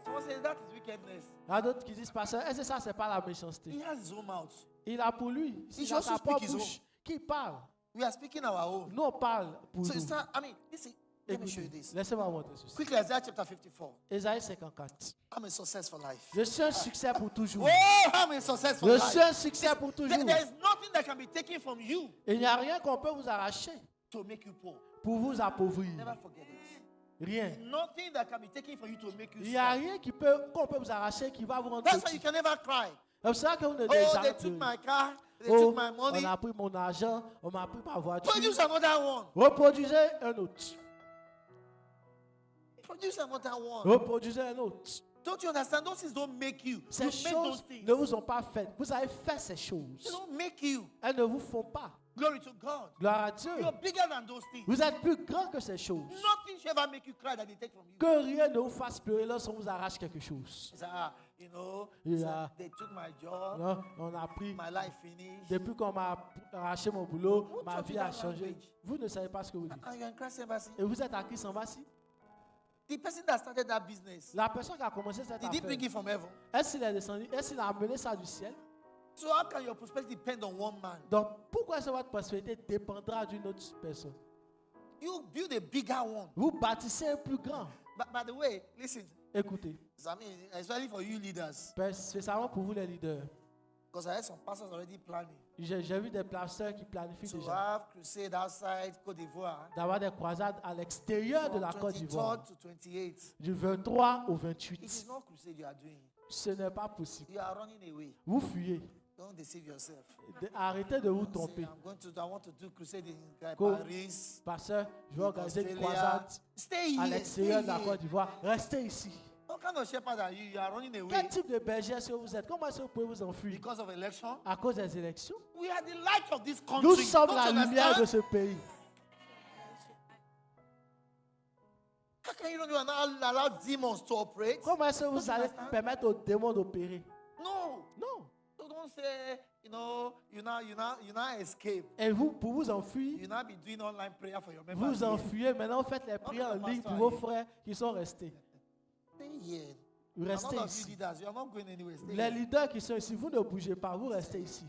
Someone says that is wickedness. Il y a d'autres qui disent, parce que est-ce que ça, c'est pas la méchanceté? He has his own mouth. Il a pour lui, He il a should sa also propre speak his bouche. Qui parle? We are speaking our own. Nous, on parle pour So nous. it's not, I mean, listen, let me show you Écoutez, this. laissez-moi montrer ceci. Quickly, Isaiah chapter 54. Ésaïe 54. I'm a success for life. Je suis un succès pour toujours. Oh, I'm a success for Je life. suis un succès pour toujours. There is nothing that can be taken from you Il n'y a rien qu'on peut vous arracher to make you poor. pour vous appauvrir. Never forget it. Rien. Nothing that can be taken from you to make you Il n'y a small. rien qu'on peut vous arracher qui va vous rendre That's why you petit. can never cry. C'est ça que vous ne Oh, devez they jamais took pleurer. my car, they Oh, took my money. on a pris mon argent, on m'a pris ma voiture. Produce another one. Reproduisez un autre. Produce another one. Reproduisez un autre. Don't you understand? Those things don't make you. Ces You make those choses things. ne vous ont pas fait. Vous avez fait ces They choses. don't make you. Elles ne vous font pas. Glory to God. Gloire à Dieu. You're bigger than those things. Vous êtes plus grand que ces choses. Nothing should ever make you cry that they take from you. Que rien ne vous fasse pleurer lorsqu'on vous arrache quelque chose. You say, you know, Yeah. they took my job, Non, on a pris, my life finished. depuis qu'on m'a arraché mon boulot, Who ma taught vie you a that changé. language? Vous ne savez pas ce que vous dites. And you're in Christ Embassy. Et vous êtes à Christ Embassy. The person that started that business, La personne qui a commencé cette did he bring affaire, it from heaven? est-ce qu'il est descendu? Est-ce qu'il a amené ça du ciel? So how can your prosperity depend on one man? Donc, pourquoi est-ce que votre prospérité dépendra d'une autre personne? You build a bigger one. Vous bâtissez un plus grand. But by the way, listen, Écoutez, I mean, especially for you leaders, spécialement pour vous les leaders, because I heard some pastors already planning j'ai vu des pasteurs qui planifient to déjà have crusade outside Côte d'Ivoire d'avoir des croisades à l'extérieur de from la Côte d'Ivoire, 23 to 28. du 23 au It is 28. not crusade you are doing. Ce n'est pas possible. You are running away. Vous fuyez. Don't deceive yourself. Arrêtez de vous Say, tromper. I want to do crusade in Go. Paris, Pasteur, je vais in organiser une Australia. croisade Stay à here. l'extérieur Stay de la here. Côte d'Ivoire. Restez ici. What kind of shepherd are you? You are running away Quel type de berger est-ce que vous êtes? Comment est-ce que vous pouvez vous enfuir? because of election. À cause des élections? We are the light of this country. Nous sommes Don't la you lumière de understand? ce pays. How can you not allow demons to operate? Comment est-ce que vous Don't you allez understand? permettre aux démons d'opérer? No. Non. So don't say, you now escape. Et vous, pour vous enfuir, You now be doing online prayer for your members. vous enfuyez. Maintenant, faites les prières en ligne pour vos frères qui sont restés. Stay here. Vous And restez all of you ici. leaders, you are not going anywhere. Stay Les here. leaders qui sont ici, vous ne bougez pas, vous restez ici.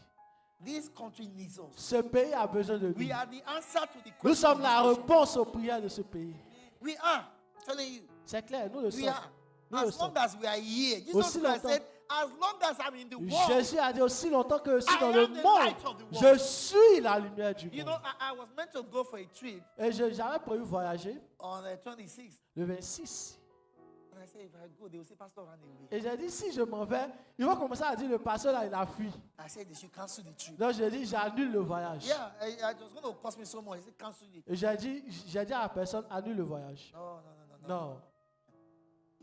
This country needs us. Ce pays a besoin de nous. We are the answer to the question. Nous sommes of la this nation. réponse aux prières de ce pays. We are. Telling you. C'est clair, nous le We sommes. are. Nous le As long sommes. as we are here. Jesus Aussi Christ longtemps- said, as long as I'm in the world. Jésus a dit aussi longtemps que je suis I dans am le the monde, light of the world. je suis la lumière du You know, monde. I was meant to go for a trip Et j'avais prévu voyager on the 26th. le 26. And I said, if I go, they will say, Pastor, run away. Et j'ai dit, si je m'en vais, ils vont commencer à dire, le pasteur là, il a fui. I said, they should cancel the trip. Donc j'ai dit, j'annule le voyage. Yeah, it was going to cost me so much. He said, cancel it. Et j'ai dit à la personne, annule le voyage. No. Non.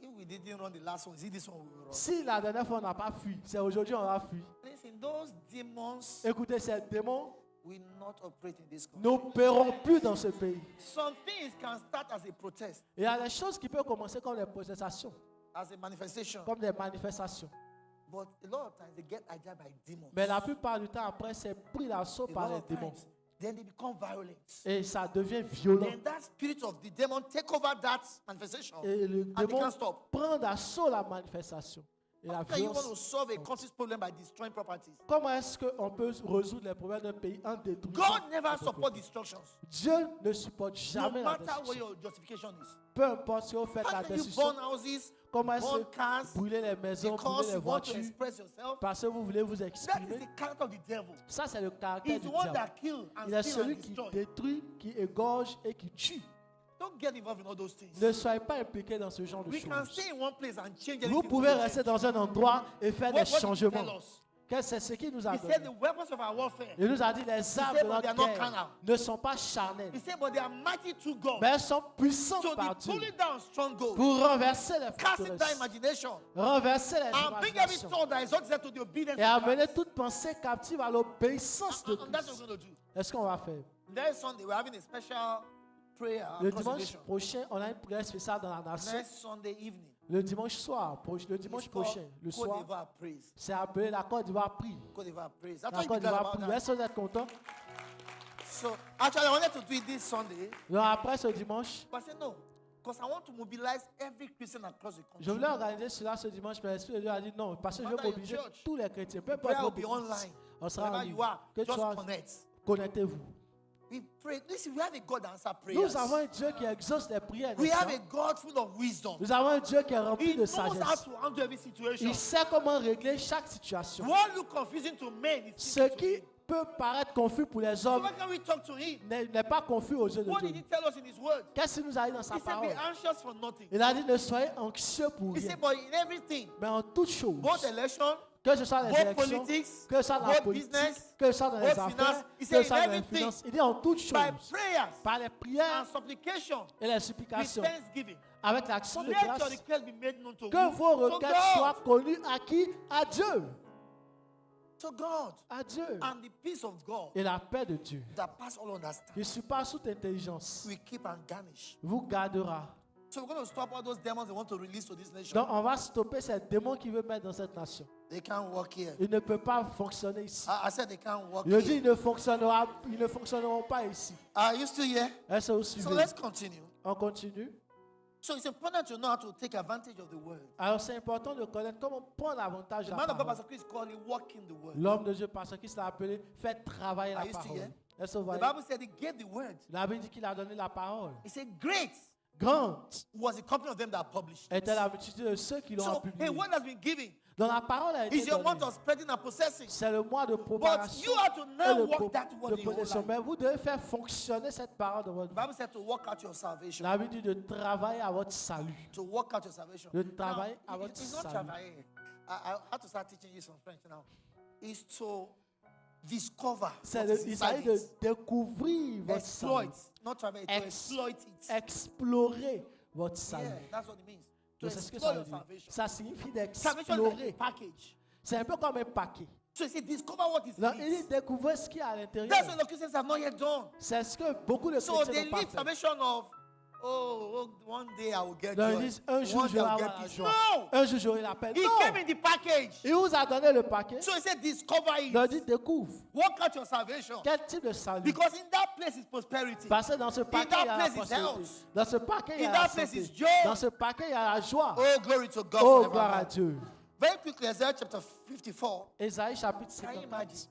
If we didn't run the last one, is it this one we will run? Si la dernière fois on n'a pas fui, c'est aujourd'hui on va fuir. Listen, those demons Écoutez, ces démons will not operate in this country. n'opéreront plus dans ce pays. Some things can start as a protest, Et il y a des choses qui peuvent commencer comme des protestations, as a manifestation. comme des manifestations. But a lot of times they get hijacked by demons. Mais la plupart du temps, après, c'est pris d'assaut A par lot les of démons. times, then they become violent. Et ça devient violent. Then that spirit of the demon take over that manifestation. Et le And they démon can't stop. prend d'assaut la manifestation. Et la How can you want to violence. solve a country's problem by destroying properties? Comment est-ce qu'on peut résoudre les problèmes d'un pays en détruisant? God never les supports propriétés? destructions. Dieu ne supporte No jamais la matter what destruction. your justification is. Peu importe si vous faites How la can you destruction, burn houses, comment est-ce burn que cars, brûler les maisons, brûler because les you want to voitures, express yourself? parce que vous voulez vous That is exprimer? the character of the devil. Ça, c'est le caractère He's du the one diable. that kills Il and est steals celui and qui destroys. détruit, qui égorge et qui tue. Don't get involved in all those things. Ne soyez pas impliqués dans ce genre de We can choses. stay in one place and change Vous anything. pouvez rester dans un endroit et faire des What did he changements. tell us? Que c'est ce qu'il nous a He said the donné. weapons of our warfare. Il nous a dit les armes said, de but they are notre not guerre carnal. ne sont pas charnelles, He said, but they are mighty to God. mais elles sont puissantes So par the Dieu pulling down strongholds, pour renverser les casting down forteresses, imagination, renverser les and bring every imaginations thought that exalts itself to the obedience et of amener Christ. toute pensée captive à l'obéissance de And that's what Christ. we're going to do. Est-ce qu'on va faire? Next Sunday, we're having a special prayer Le across the dimanche nation. prochain, on a une prière spéciale dans la nation. Next Sunday evening, Le dimanche soir, le dimanche it's called prochain, le Côte soir, d'Ivoire praise. c'est appelé la Côte d'Ivoire prie. Côte d'Ivoire praise. La That's Côte what you glad d'Ivoire about prie. that. Est-ce que vous êtes content? So actually, I wanted to do it this Sunday, Donc après ce dimanche, but I said no, because I want to mobilize every Christian across the country. je voulais organiser cela ce dimanche, mais l'Esprit de Dieu a dit non, parce que je veux Whether in mobiliser church, tous les chrétiens, peu importe Prayer will votre be église. online. On sera en Wherever ligne. you are, Que tu just sois, connect. connectez-vous. We pray. Listen, we have a God that answers prayers. Nous avons un Dieu qui exauce les prières. We n'est-ce have pas? a God full of wisdom. Nous avons un Dieu qui est He rempli de knows how sagesse. to handle every situation. Il sait comment régler chaque situation. What look confusing to men is Ce simple to qui him. peut paraître confus pour les So hommes why can't we talk to him? n'est pas confus aux yeux de What did he Dieu. tell us in his word? Qu'est-ce qu'il nous a dit dans He sa said, parole? be anxious for nothing. Il a dit ne soyez anxieux pour He rien, said, but in everything, mais en toutes choses, both election, que ce soit les both élections, politics, que ce soit dans la both politique, business, que ce soit dans les both affaires, finance, he que said ce soit in dans les everything, finances. Il dit en toutes by choses, prayers par les prières and supplication, et les with supplications, thanksgiving, avec l'action de let your grâce, request be made known to que who? vos To requêtes God. soient connues à qui? À Dieu. To God. À Dieu. And the peace of God Et la paix de Dieu, that pass all understanding qui surpasse toute intelligence, will keep and garnish. vous gardera. So we're going to stop all those demons they want to release to this nation. Donc on va stopper ces démons qui veulent mettre dans cette nation. They can't work here. Ils ne peuvent pas fonctionner ici. I said they can't work Je dis, here. ils ne fonctionneront pas ici. Are you still here? Est-ce que vous So suivez? let's continue. On continue. So it's important to know how to take advantage of the word. Alors c'est important de connaître comment prendre avantage The de man la of God, parole. Pastor Chris, called it walking the word. L'homme de Dieu, parce qu'il s'est appelé, fait travailler la Are you still parole. here? Est-ce que vous The voyez? Bible said he gave the word. La Bible dit qu'il a donné la parole. He said, great Grande was the company of them that published it. était la multitude de ceux qui l'ont So, publié. a word has been given. Donc la parole a été It's your donnée. month of spreading and possessing. C'est le mois de But propagation you have to et now de, walk that word in your whole possession. life. Mais vous devez faire fonctionner cette parole dans votre The vie. Bible said to work out your salvation. La Bible dit de travailler à votre salut. To work out your salvation. De travailler à Now, votre it's not salut. travailler. I have to start teaching you some French now. It's to discover C'est what is il inside s'agit de it. découvrir votre Exploit. salut. Not travail, to Ex- exploit it. Explorer votre salut. Yeah, that's what it means. To Donc, c'est ce que explore ça your veut dire. salvation. Ça signifie Salvation is like a d'explorer. package. C'est un peu comme un paquet. So he said, discover what is Donc, in il dit it. découvrir ce qu'il y a à That's l'intérieur. what the Christians have not yet done. C'est ce que beaucoup de So chrétiens they n'ont pas leave fait. salvation of one day I will get Donc, ils joy. disent, un jour, One je day vais I will avoir get la peace. joie. No! Un jour, j'aurai la paix. He Non! came in the package. Il vous a donné le paquet. So he said, discover it. Donc, dit, découvre. Work out your salvation. Quel type de salut? Because in that place is prosperity. Parce que dans ce paquet, that il y a la place is prospérité. health. Dans ce paquet, il y In a la that place santé. is joy. Dans ce paquet, il y a la joie. Oh, glory to God. Oh, forevermore. gloire à Dieu. Very quickly, Isaiah chapter 54. Ésaïe chapitre Can you imagine? 54.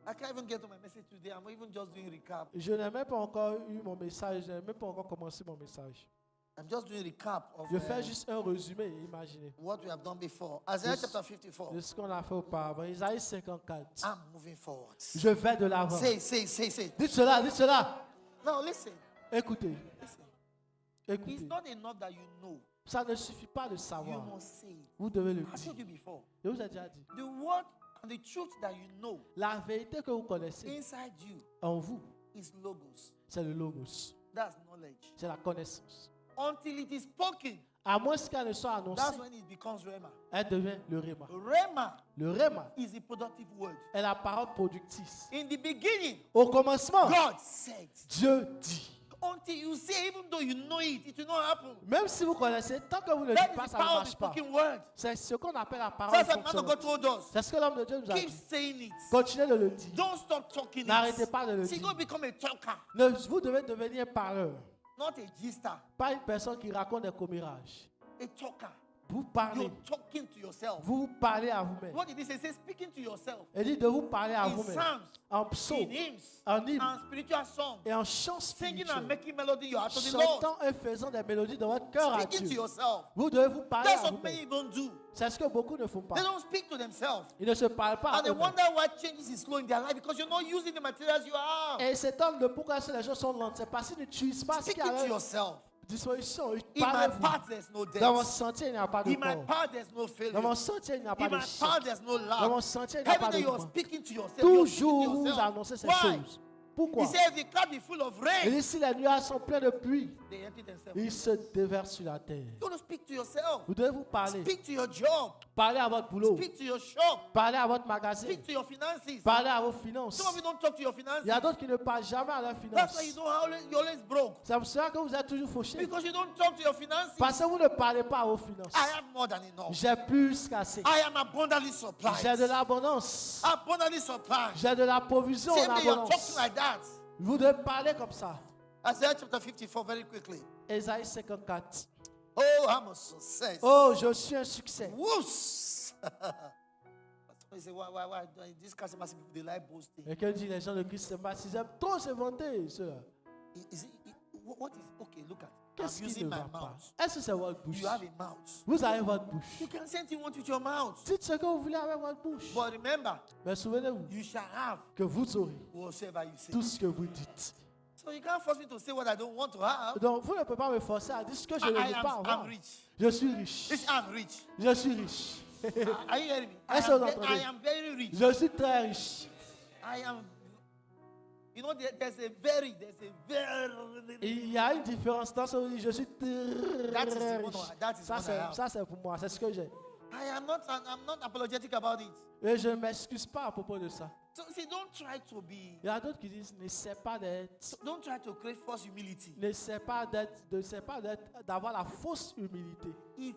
I can't even get to my message today. I'm even just doing recap. Je n'ai même pas encore eu mon message. Je n'ai même pas encore commencé mon message. I'm just doing recap of Je fais juste un résumé, imaginez, what we have done before. Isaiah Yes. chapter 54. de ce qu'on a fait auparavant. Isaïe 54. I'm moving forward. Je vais de l'avant. Say. Dites cela, dites cela. Now listen. Écoutez, Listen. écoutez. It's not enough that you know. Ça ne suffit pas de You savoir. must say it. Vous devez le I dire. told you before. Je vous ai déjà dit. The word and the truth that you know La vérité que vous connaissez inside you en vous, is logos. c'est le logos. That's knowledge. C'est la connaissance. Until it is spoken, À moins qu'elle ne soit annoncée, that's when it becomes rhema. elle devient le réma. Rhema Le réma is the productive word. est la parole productrice. In the beginning, Au commencement, God said. Dieu dit. Until you say, even though you know it will not happen. Même si vous connaissez, tant que vous ne That dites is pas, the ça ne power of the marche pas. spoken word. C'est ce qu'on appelle la parole That's what man of God fonctionnelle. told us. C'est ce que l'homme de Dieu nous a Keep dit. saying it. Continuez de le dire. Don't stop talking N'arrêtez it. pas de le See, dire. go become a talker, Vous devez devenir un parleur, not a gister. pas une personne qui raconte des commérages. A talker. Vous parlez, You're talking to yourself. vous parlez à vous-même. What did he say? He said, speaking to yourself. Il dit de vous parler à In vous-même. psalms, En in psaume, hymns, en hymne and spiritual songs. et en chant Singing and spirituel. making melody in your heart to the Lord. Chantant et faisant des mélodies dans votre cœur à Speaking to Dieu. yourself. Vous devez vous parler That's à what many vous-même. don't do. C'est ce que beaucoup ne font pas. They don't speak to themselves. Ils ne se parlent pas à And they eux-mêmes. wonder why changes is slow in their life because you're not using the materials you have. Et cet homme de pourquoi les choses sont lentes, c'est parce qu'ils n'utilisent pas ce qu'il y Speaking a à to leur yourself. disposition. In my Parlez-vous. path, there's no Dans mon death. sentier, il n'y a pas de In my mort. path, there's no failure. Dans mon sentier, il n'y a pas In my de chute. path, there's no Dans mon lack. sentier, il n'y a pas Every day de you're mort. speaking to yourself. You're speaking Toujours, to vous yourself. annoncez ces Why? choses. Pourquoi? He said, if the cloud be full of Il rain, dit, si les nuages sont pleins de pluie, they empty themselves. ils se déversent sur la terre. You want to speak to yourself. Vous devez vous parler. Speak to your job. Parlez à votre boulot. Speak to your shop. Parlez à votre magasin. Speak to your finances. Parlez à vos finances. Some of you don't talk to your finances. Il y a d'autres qui ne parlent jamais à leurs That's why finances. you're always broke. C'est pour cela que vous êtes toujours fauchés. Because you don't talk to your finances. Parce que vous ne parlez pas à vos finances. I have more than enough. J'ai plus qu'assez. I am abundantly supplied. J'ai de l'abondance. Abundantly supplied. J'ai de la provision en Same day you're talking abondance. like that. Vous devez parler comme ça. Isaiah chapter 54, very quickly. Ésaïe 54. Oh, I'm a success. Oh, je suis un succès. Woos. You say, why? These charismatic people, they like boasting. Et que dit les gens de Christ se battent, ils aiment trop se vanter, ceux-là. What is, okay, look at it. I'm Qu'est-ce qui using ne my va pas? mouth. Est-ce que c'est votre bouche? You have a mouth. Vous avez votre bouche. You can say anything you want with your mouth. Dites ce que vous voulez avec votre bouche. But remember, Mais souvenez-vous you shall have que vous aurez whatsoever you say. tout ce que vous dites. So you can't force me to say what I don't want to have. Donc, vous ne pouvez pas me forcer à dire ce que je ne I veux pas avoir. am rich. Je suis riche. This I'm rich. Je suis riche. Are you hearing me? Est-ce que vous I entendez? am very rich. Je suis très riche. I am. You know, there's a very. Il y a une différence dans ce que je suis That is très the one riche. I- that is Ça, what I have. c'est pour moi. C'est ce que j'ai. I'm not apologetic about it. Et je ne m'excuse pas à propos de ça. So see, don't try to be. Il y a d'autres qui disent, n'essaie pas d'être, Don't try to create false humility. n'essaie pas d'avoir la fausse humilité. It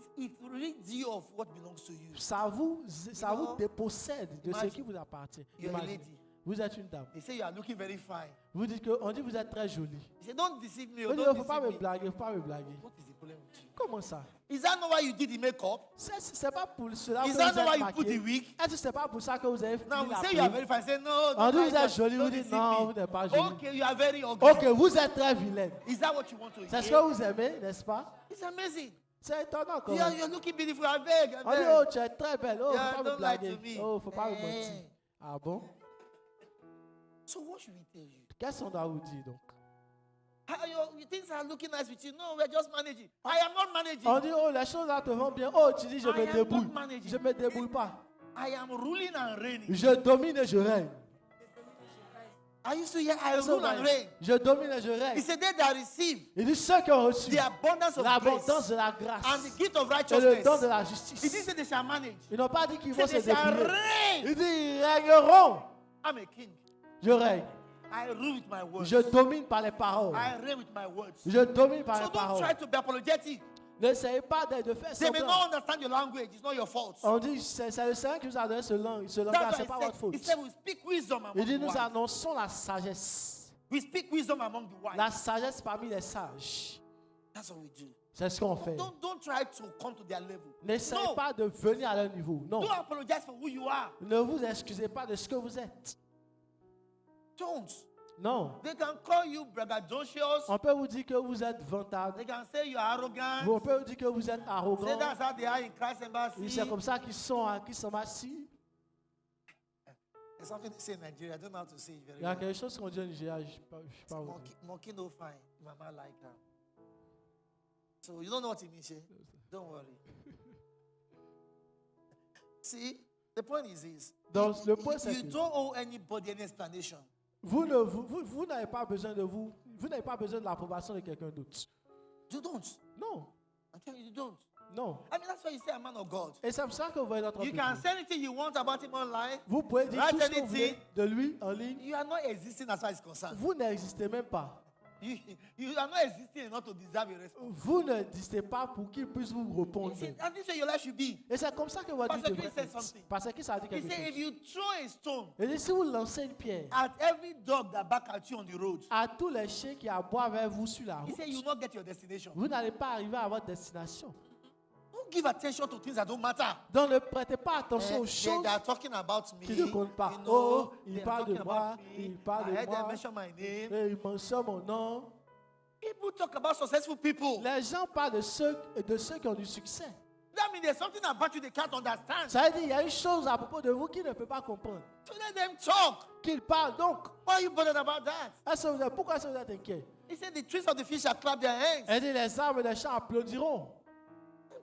rids you of what belongs to you. Ça vous know, dépossède de ce imagine, qui vous appartient. You're a Imaginez, lady. vous êtes une dame. They say you are looking very fine. On dit que vous êtes très jolie. They say, don't deceive me. Il Or ne don't faut pas deceive me me. blaguer, faut pas me blaguer. What is the problem with you? Comment ça? Is that not why you did the makeup? C'est pas pour cela Is que that vous not why êtes you put the maquillée. wig? Est-ce que c'est pas pour ça que vous avez Now mis we la say you are peau? very fine. Say no. On dit don't vous êtes lie, jolie, don't vous dites deceive non, me. vous n'êtes pas jolie. Okay, you are very ugly. Ok, vous êtes très vilaine. Is that what you want to C'est ce hear? que vous aimez, n'est-ce pas? It's amazing. C'est étonnant quand Yeah, même. you're looking beautiful. I beg. On dit, oh, tu es très belle. Oh, Yeah, faut pas me don't lie blaguer. to me. Oh, faut pas me Eh. mentir. Ah bon? So what should we tell you? Qu'est-ce qu'on doit vous dire donc? Things are looking nice with you. No, we're just managing. I am not managing. On dit, oh, les choses là te vont bien. Oh, tu dis, je I me am débrouille. not managing. Je me débrouille pas. I am ruling and reigning. Je domine et je règne. I used to hear I rule and reign. Je domine et je règne. It's a day that receive Il dit ceux qui ont reçu the abundance of l'abondance grace de la grâce and the gift of et le don righteousness. de la He didn't justice. say they shall manage. Ils n'ont pas dit qu'ils He vont said se they shall débrouiller. reign. Il dit ils régneront. I'm a king. Je règne. I rule with my words. Je domine par les paroles. I reign with my words. Je domine par So les don't paroles. try to be apologetic. N'essayez pas de faire They may semblant. not understand your language. It's not your fault. On dit, c'est le Seigneur qui vous a donné ce langage, ce That's c'est pas why votre faute. he said we speak wisdom Il among dit, the nous wise. annonçons la sagesse. We speak wisdom among the wise. La sagesse parmi les sages. That's what we do. C'est ce qu'on fait. Don't try to come to their level. N'essayez No. pas de venir à leur niveau. Non. Don't apologize for who you are. Ne vous excusez pas de ce que vous êtes. Don't. Non. They can call you braggadocious. On peut vous dire que vous êtes vantard. They can say you are arrogant. On peut vous dire que vous êtes Say arrogant. that's how they are in Christ Et Embassy. c'est comme ça qu'ils sont assis. There's something they say in Nigeria. I don't know how to say it very Il y a well. quelque chose qu'on dit au Nigeria. Je sais pas où. Monkey no fine. Mama like that. So you don't know what it means, eh? Don't worry. See, the point is this. Donc, le point, c'est You que don't owe anybody any explanation. vous n'avez pas besoin de vous n'avez pas besoin de l'approbation de quelqu'un d'autre. You don't. Non. I'm telling you, you don't. Non. I mean, that's why you say a man of God. Et c'est pour ça que vous voyez notre You Bible. can say anything you want about him online. Vous pouvez dire write tout ce que vous anything. voulez de lui en ligne. You are not existing as far as concerned. Vous n'existez même pas. You are not existing enough to deserve a response. Vous n'existez pas pour qu'il puisse vous répondre. You see, and this is where your life should be. Et c'est comme ça que votre vie Pastor devrait Chris said être. something. Parce que ça dit He quelque said, if chose. you throw a stone Il dit, si vous lancez une pierre at every dog that back at you on the road, à tous les chiens qui aboient vers vous sur la he route, said, you will not get your destination. vous n'allez pas arriver à votre destination. Don't give attention to things that don't matter. Donc ne prêtez pas attention aux They choses are talking about me. qui ne comptent pas. You Oh, know, il they're parle de talking moi, about me. il parle I de heard them moi, mention my name. et il mentionne mon nom. People talk about successful people. Les gens parlent de ceux qui ont du succès. That means there's something about you they can't understand. Ça veut dire qu'il y a une chose à propos de vous qu'ils ne peuvent pas comprendre. So let them talk. Qu'ils parlent donc. Why are you bothered about that? Pourquoi est-ce que vous êtes inquiet? He said, the trees of the fish shall clap their hands. Elle dit, les arbres des champs applaudiront.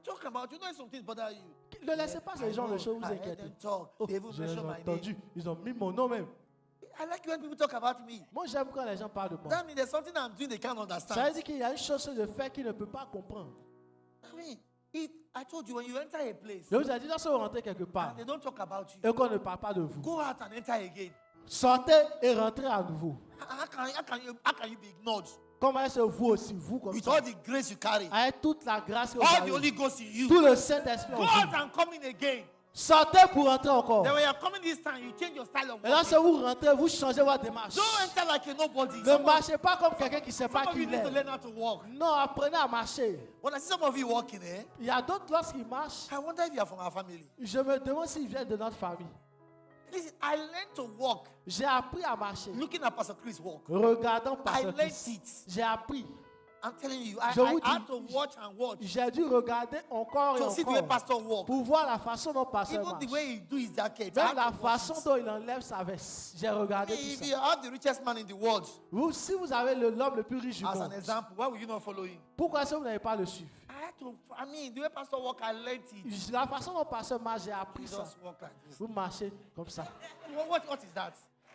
Talk about, you know, some things bother you. Ne laissez pas ces gens de choses vous I heard inquiéter. them talk. Oh, They even je les ai mention my name. entendus. Ils ont mis mon nom même. I like when people talk about me. Moi, j'aime quand les gens parlent de moi. That means there's something I'm doing they can't Ça veut understand. dire qu'il y a une chose de faire qu'ils ne peuvent pas comprendre. I mean, I told you, when you enter a place Je vous ai dit, lorsque vous rentrez quelque part and they don't talk about you, et qu'on ne parle pas de vous, go out and enter again. sortez et rentrez à nouveau. How can you be ignored Comment est-ce que vous aussi, vous comme with ça, all the grace you carry, avec toute la grâce que vous all the avez, Holy Ghost in you? tout le Saint-Esprit Go en out vous, and come in again. sortez pour rentrer encore. Then when you're coming this time, you change your style of Et lorsque walking. vous rentrez, vous changez votre démarche. Don't enter like a nobody. Ne Some marchez pas comme quelqu'un qui ne sait pas of qui you il need to est. learn how to walk. Non, apprenez à marcher. When I see some of you walking, Il y a d'autres, lorsqu'ils marchent, I wonder if you are from our family. je me demande s'ils viennent de notre famille. Listen, I learned to walk J'ai appris à marcher. looking at Pastor Chris walk. Regardant I Pasteur learned Chris. it. J'ai appris. I'm telling you, I Je vous had dis- to watch and watch J'ai dû regarder encore et to see the way encore Pastor walk. pour voir la façon dont Pasteur Even the marche. way he do his jacket. I Même had la to watch façon it. dont il enlève sa veste. J'ai regardé If tout you ça. have the richest man in the world Vous, si vous avez l'homme le plus riche du as an monde, example, why will you not follow him? pourquoi est-ce que vous n'avez pas le suivre? I mean, the way Pastor walk, I learned it. La façon dont Pasteur marche, j'ai He appris ça. just walk like this. Vous marchez comme ça. What is that?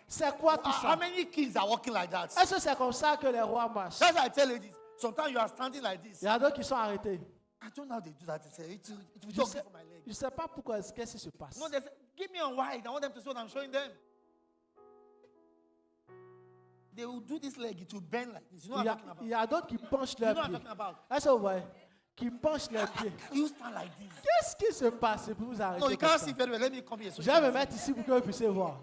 C'est quoi tout How ça? many kings are walking like that? Est-ce que c'est comme ça que les rois marchent? That's why I tell ladies, sometimes you are standing like this. Il y a d'autres qui sont arrêtés. I don't know how they do that. It will Je just sais, go for my leg. je sais pas pourquoi, qu'est-ce qui se passe. No, they say, give me on wide. I want them to see what I'm showing them. They will do this leg, it will bend like this. You know what Il y I'm a, talking about? il y a d'autres qui penchent You know leurs what I'm pieds. talking about? Est-ce que vous voyez? Qui penchent leurs pieds. Can you stand like this? Qu'est-ce qui se passe pour vous arrêter No, you comme can't ça? see very well. Let me come here. So Je you vais can me see. mettre ici pour que vous puissiez voir.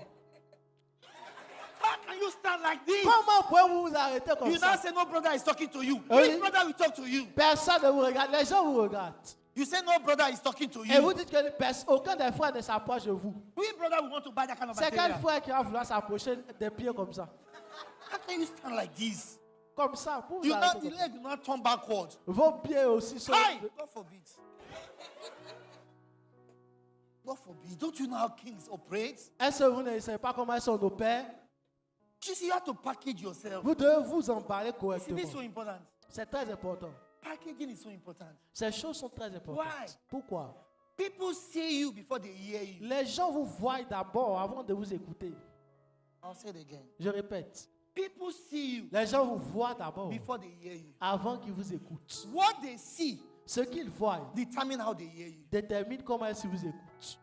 How can you stand like this? Comment pouvez-vous vous arrêter comme You ça? now say no brother is talking to you. Oui. Which brother will talk to you? Personne ne vous regarde. Les gens vous regardent. You say no brother is talking to Et vous you. dites que aucun des frères ne s'approche de vous. Which brother will want to buy that kind of C'est quel material? frère qui va vouloir s'approcher des pieds comme ça? How can you stand like this? Comme ça, pour vous You not, arrêter the comme ça. leg will not turn backward. Vos pieds aussi sont... Hi! God forbid. God forbid. Don't you know how kings operate? Est-ce que vous ne savez pas comment sont nos pères? You see, you have to package yourself. Vous devez vous emballer See, correctement. this is so important. C'est très important. Packaging is so important. Ces choses sont très importantes. Why? Pourquoi? People see you before they hear you. Les gens vous voient d'abord avant de vous écouter. I'll say it again. Je répète. People see you Les gens vous voient d'abord before they hear you. avant qu'ils vous écoutent. What they see Ce qu'ils voient determine how they hear you. détermine comment est-ce qu'ils vous écoutent.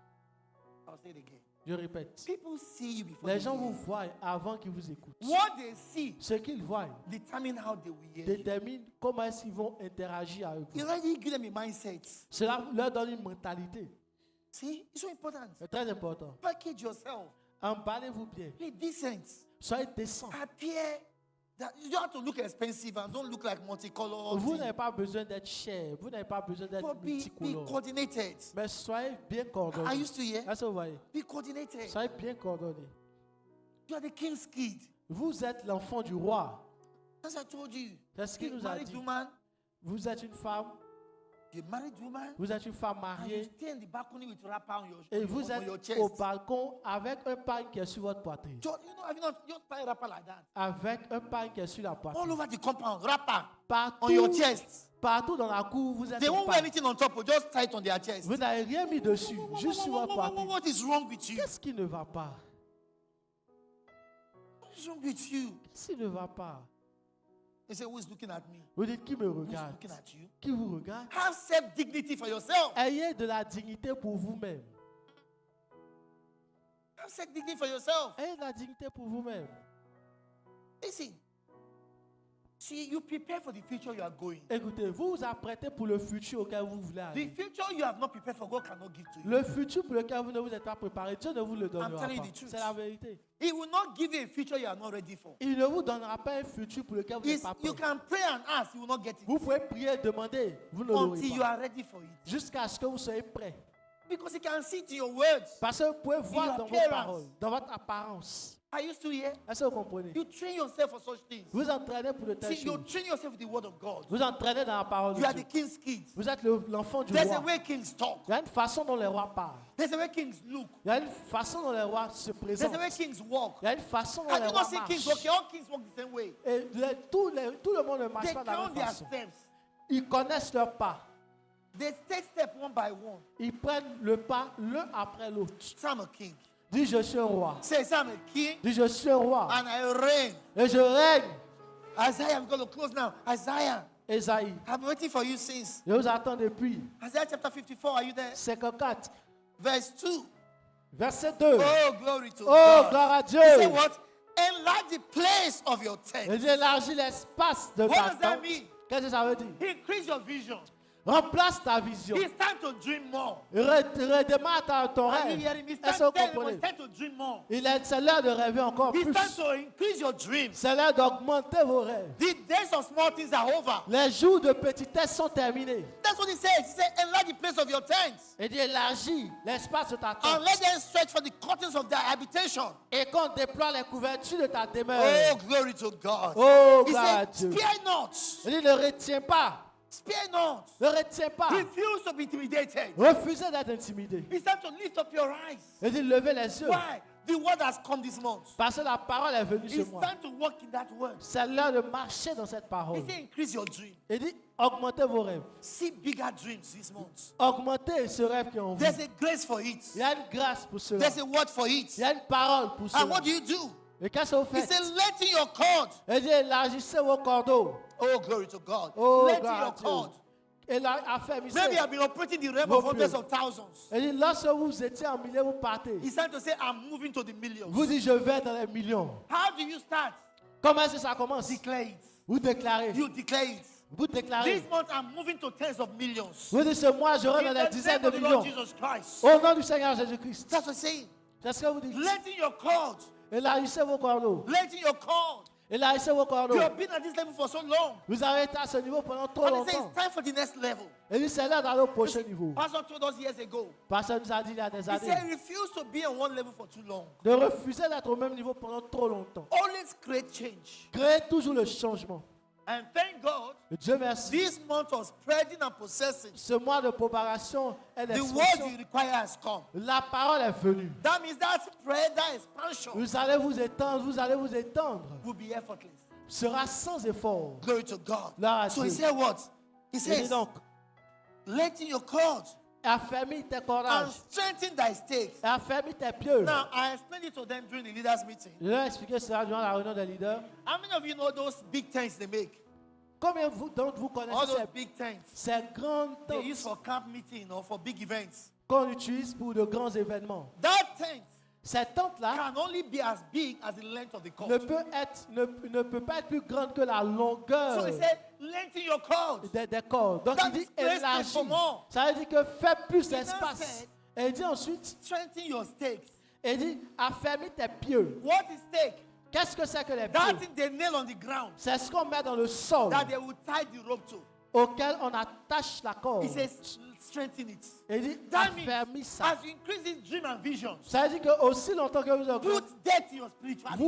I'll say it again. Je répète. People see you before Les they gens vous hear. voient avant qu'ils vous écoutent. What they see Ce qu'ils voient determine how they will hear you. détermine comment est-ce qu'ils vont interagir avec You vous. already give them a mindset. Cela leur donne une mentalité. See, it's so important. C'est très important. Package yourself. Emballez-vous bien. Be decent. Soyez décent. Appear that you don't have to look expensive and don't look like multicolored. Vous n'avez pas besoin d'être cher. Vous n'avez pas besoin d'être But be multicolore. coordinated. Mais soyez bien Are coordonnés. you still here? Est-ce que vous voyez? Be coordinated. Soyez bien coordonnés. You are the king's kid. Vous êtes l'enfant du roi. As I told you. C'est ce qu'il You nous a married dit. woman. Vous êtes une femme. You married woman. Vous êtes une femme And you mariée. stay in the balcony with wrapper on your, Et vous on your êtes chest. au balcon avec un pain qui est sur votre poitrine. You know, have you not tie wrapper like that? Avec un pain qui est sur la All poitrine. over the compound, wrapper Partout, on your chest. partout dans la cour, vous êtes They au won't wear pain. anything on top, but just tie it on their chest. Vous n'avez rien mis dessus, juste sur votre poitrine. What is wrong with you? Qu'est-ce qui ne va pas? What is wrong with you? Qu'est-ce qui ne va pas? They say, who is looking at me? Vous dites qui me Who is regarde? looking at you? Qui vous regarde? Have self-dignity for yourself. Ayez de la dignité pour vous-même. Have self-dignity for yourself. Ayez de la dignité pour vous-même. Listen. See, you prepare for the future you are going. Écoutez, vous vous apprêtez pour le futur auquel vous voulez The aller. future you have not prepared for, God cannot give to you. Le futur pour lequel vous ne vous êtes pas préparé, Dieu ne vous le donnera telling pas. you the truth. C'est la vérité. He will not give you a future you are not ready for. Il ne vous donnera pas un futur pour lequel vous n'êtes pas You prêt. can pray and ask, you will not get it Vous pouvez prier et demander, vous ne l'aurez until you pas. are ready for it. Jusqu'à ce que vous soyez prêt. Because he can see it in your words. Parce que vous pouvez voir your dans vos appearance. paroles, dans votre apparence. Are you still here? Est-ce que vous comprenez? You train yourself for such things. Vous entraînez pour de telles See, you choses. train yourself with the word of God. Vous entraînez dans la parole de You are the Dieu. king's kids. Vous êtes l'enfant du There's a roi. way kings talk. Il y a une façon dont les rois parlent. There's a way kings look. Il y a une façon dont les rois se There's présentent. a way kings walk. Il y a une façon dont Have les you rois not seen kings marchent. walking? All kings walk the same way. Et tout le monde ne marche They pas de la count même their façon. steps. Ils connaissent leurs pas. They take step one by one. Ils prennent le pas l'un après l'autre. Say, I'm a king. Dis, je suis un roi. Say, I'm a king Dis, je suis un roi. and I reign. Et je règne. Isaiah, I'm going to close now. Isaiah, Esaïe, I've been waiting for you since. je vous attends depuis Isaiah chapter 54, are you there? 54, Verse 2. verset 2. Oh, glory to Oh, God. gloire à Dieu. He said what? Enlarge the place of your Et tent. Dieu élargit l'espace de What ta does that tente. mean? Qu'est-ce que ça veut dire? Increase your vision. Remplace ta vision. It's time to dream more. Redémarre ton Are you rêve. hearing me? It's Est-ce que vous time, it's comprenez? time to dream more. C'est l'heure de rêver encore It's plus. time to increase your dreams. C'est l'heure d'augmenter vos rêves. The days of small things are over. Les jours de petitesse sont terminés. That's what he says. He said, enlarge the place of your tents. Et Dieu élargit l'espace de ta And tente. let them stretch for the curtains of their habitation. Et qu'on déploie les couvertures de ta demeure. Oh, glory to God. Oh, He gloire à said, Dieu. spare not. Il dit, ne retiens pas. Spare not. Ne retiens pas. Refuse to be intimidated. Refusez d'être intimidé. It's time to lift up your eyes. Il dit, levez les yeux. Why? The word has come this month. Parce que la parole est venue ce It's mois. time to walk in that word. C'est l'heure de marcher dans cette He parole. said, increase your dream. Il dit, augmentez vos rêves. See bigger dreams this month. Augmentez ce rêve qui est en vous. There's a grace for it. Il y a une grâce pour cela. There's a word for it. Il y a une parole pour And cela. what do you do? Et qu'est-ce que vous He faites? said, let in your cord. Il dit, élargissez vos cordeaux. Oh, glory to God. Oh, let in gloire à your Dieu. cord. Et là, affermissez. Maybe I've been operating the realm Vos of hundreds pieds. of thousands. Il dit, lorsque vous étiez en milliers, vous partez. He's trying to say, I'm moving to the millions. Vous dites, je vais dans les millions. How do you start? Comment est-ce que ça commence? Declare it. Vous déclarez. You declare it. Vous déclarez. This month I'm moving to tens of millions. Vous dites, ce mois, je rentre In dans les the dizaines name de of the Lord millions. Jesus Christ. Au nom du Seigneur Jésus-Christ. That's what I'm saying. C'est ce que vous dites. Let in your cord. Élargissez vos cordeaux. Let in your cord. Élargissez vos cordeaux. You have been at this level for so long. Vous avez été à ce niveau pendant trop And he says longtemps. it's time for the next level. Et dit, c'est l'heure d'aller au prochain niveau. Pastor told us years ago. Pasteur nous a dit il y a des He années said refuse to be on one level for too long. de refuser d'être au même niveau pendant trop longtemps. Always create change. Créez toujours le changement. And thank God, Et Dieu merci. this month of spreading and possessing, Ce mois de propagation et the word d'expansion, you require has come. la parole est venue. That means that spread, that expansion Vous allez vous étendre. will be effortless. Sera sans effort. Glory to God. Gloire à So he Dieu. said what? He Il dit says, donc, let in your cord affermis tes and cordages, strengthen thy stakes. affermis tes pieux. Now, I explained it to them during the leaders' meeting. Je leur ai expliqué cela durant la réunion des leaders. How many of you know those big tents they make? Combien d'entre vous All connaissez those big tents ces grandes they tentes use for camp meeting or for big events. qu'on utilise pour de grands événements? That tent Cette tente-là can only be as big as the length of the cord. ne peut pas être plus grande que la longueur So he said, lengthen your cord. des cordes. Donc That il dit is place élargis. for more. Ça veut dire que fais plus now d'espace. said- Et il dit ensuite, Strengthen your stakes. il dit affermis tes pieux. What is stake? Qu'est-ce que c'est que les That pieux? thing they nail on the ground C'est ce qu'on met dans le sol that they will tie the rope to. auquel on attache la corde. He says, strengthen it. Et il dit That means affermis ça. as you increase this dream and visions, Ça veut dire que aussi longtemps que put depth in your spirituality.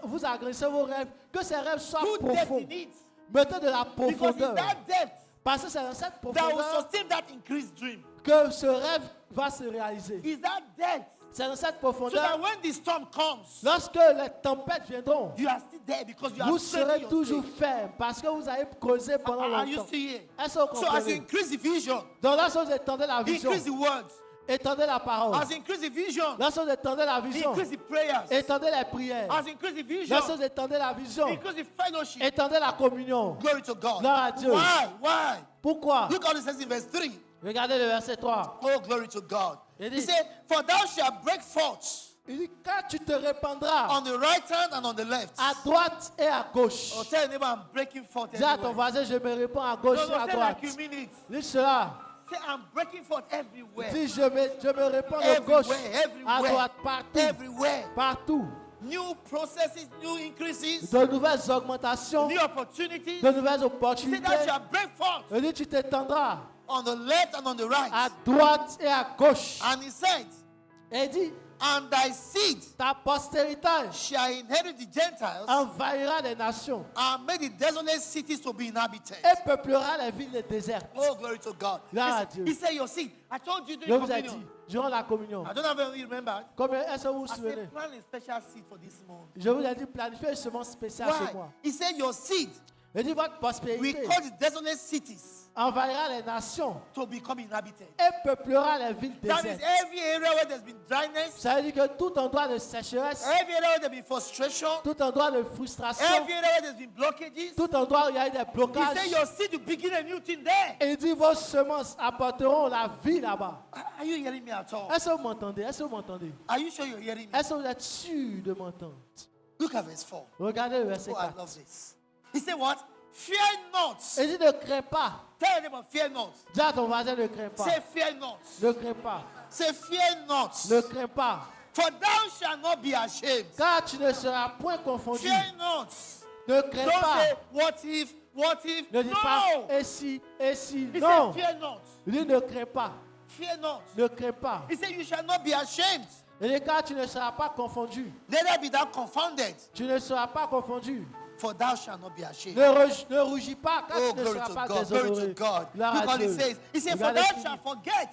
vous agressez vos rêves, que ces rêves soient Put depth profonds. in it. Mettez de la Because it's profondeur. that depth Parce que c'est dans cette that will profondeur sustain that increased dream. que ce rêve va se réaliser. It's that depth. C'est dans cette So that profondeur, when the storm comes, lorsque les tempêtes viendront, you are still there because you are vous strengthening serez your toujours faith. ferme parce que vous avez causé pendant Are you longtemps. still here? Est-ce que vous So as you comprenez? increase the vision, Donc lorsque vous étendez la vision, increase the words. étendez la parole. As you increase the vision, Lorsque vous étendez la vision, increase the prayers. étendez les prières. As you increase the vision, Lorsque vous étendez la vision, increase the fellowship. étendez la communion. Glory to God. Gloire à Dieu. Why? Pourquoi? Look how it says in verse 3. Regardez le verset 3. Oh, glory to God. Il He dit- said, for thou shalt break forth Il dit, quand tu te répandras on the right hand and on the left. à droite et à gauche. Oh, tell your neighbor I'm breaking forth Dis à ton everywhere. voisin, je me répands à gauche No, et no, à say droite. like you mean it. Dis cela. Say I'm breaking forth everywhere. Dis, je me répands de gauche Everywhere, à everywhere. droite, partout. Everywhere. Partout. New processes, new increases, De nouvelles augmentations, new opportunities. de nouvelles He said opportunités. thou shalt break forth Il dit, tu t'étendras on the left and on the right. à droite et à gauche. And he said, Et il dit, and thy seed ta postérité shall inherit the Gentiles envahira les nations and make the desolate cities to be inhabited. et peuplera les villes désertes. Oh, glory to God. Gloire à He Dieu. he said, your seed. I told you Je during vous ai dit, communion. durant la communion, I don't know if you remember. combien est-ce que vous vous I souvenez? said, plan a special seed for this month. Je vous ai dit, planifiez une semence spéciale ce Why? mois. He said, your seed Il dit, votre will prospérité cause the desolate cities envahira les nations to become inhabited. et peuplera les villes That means désertes. every area where there's been dryness, Ça veut dire que tout endroit de sécheresse, every area where there's been frustration, tout endroit de frustration, every area where there's been blockages, tout endroit où il y a eu des he blocages, said your seed will begin a new thing there. et il dit, vos semences apporteront la vie là-bas. Are you hearing me at all? Est-ce que vous m'entendez? Est-ce que vous m'entendez? Are you sure you're hearing me? Est-ce que vous êtes sûr de m'entendre? Look at verse 4. Regardez le verset Oh, I 4. love this. He said what? Fear not. Il dit, ne crains pas. Tell your neighbor, fear not. Dis à ton voisin, ne crains pas. Say fear not. Ne crains pas. Say fear not. Ne crains pas. For thou shalt not be ashamed. Car tu ne seras point confondu. Fear not. Ne crains Don't pas. say what if, what if. Ne dis pas, No. et si, He non. said fear not. Il dit, ne crains pas. Fear not. Ne crains pas. He said you shall not be ashamed. Il dit, car tu ne seras pas confondu. Neither be thou confounded. Tu ne seras pas confondu. For thou shalt not be ashamed. Ne rougis pas, car Oh, tu ne glory seras to pas God. Glory to déshonoré. God. Gloire Look à what he Dieu. says. He said, for Regardez thou Philippe. shalt forget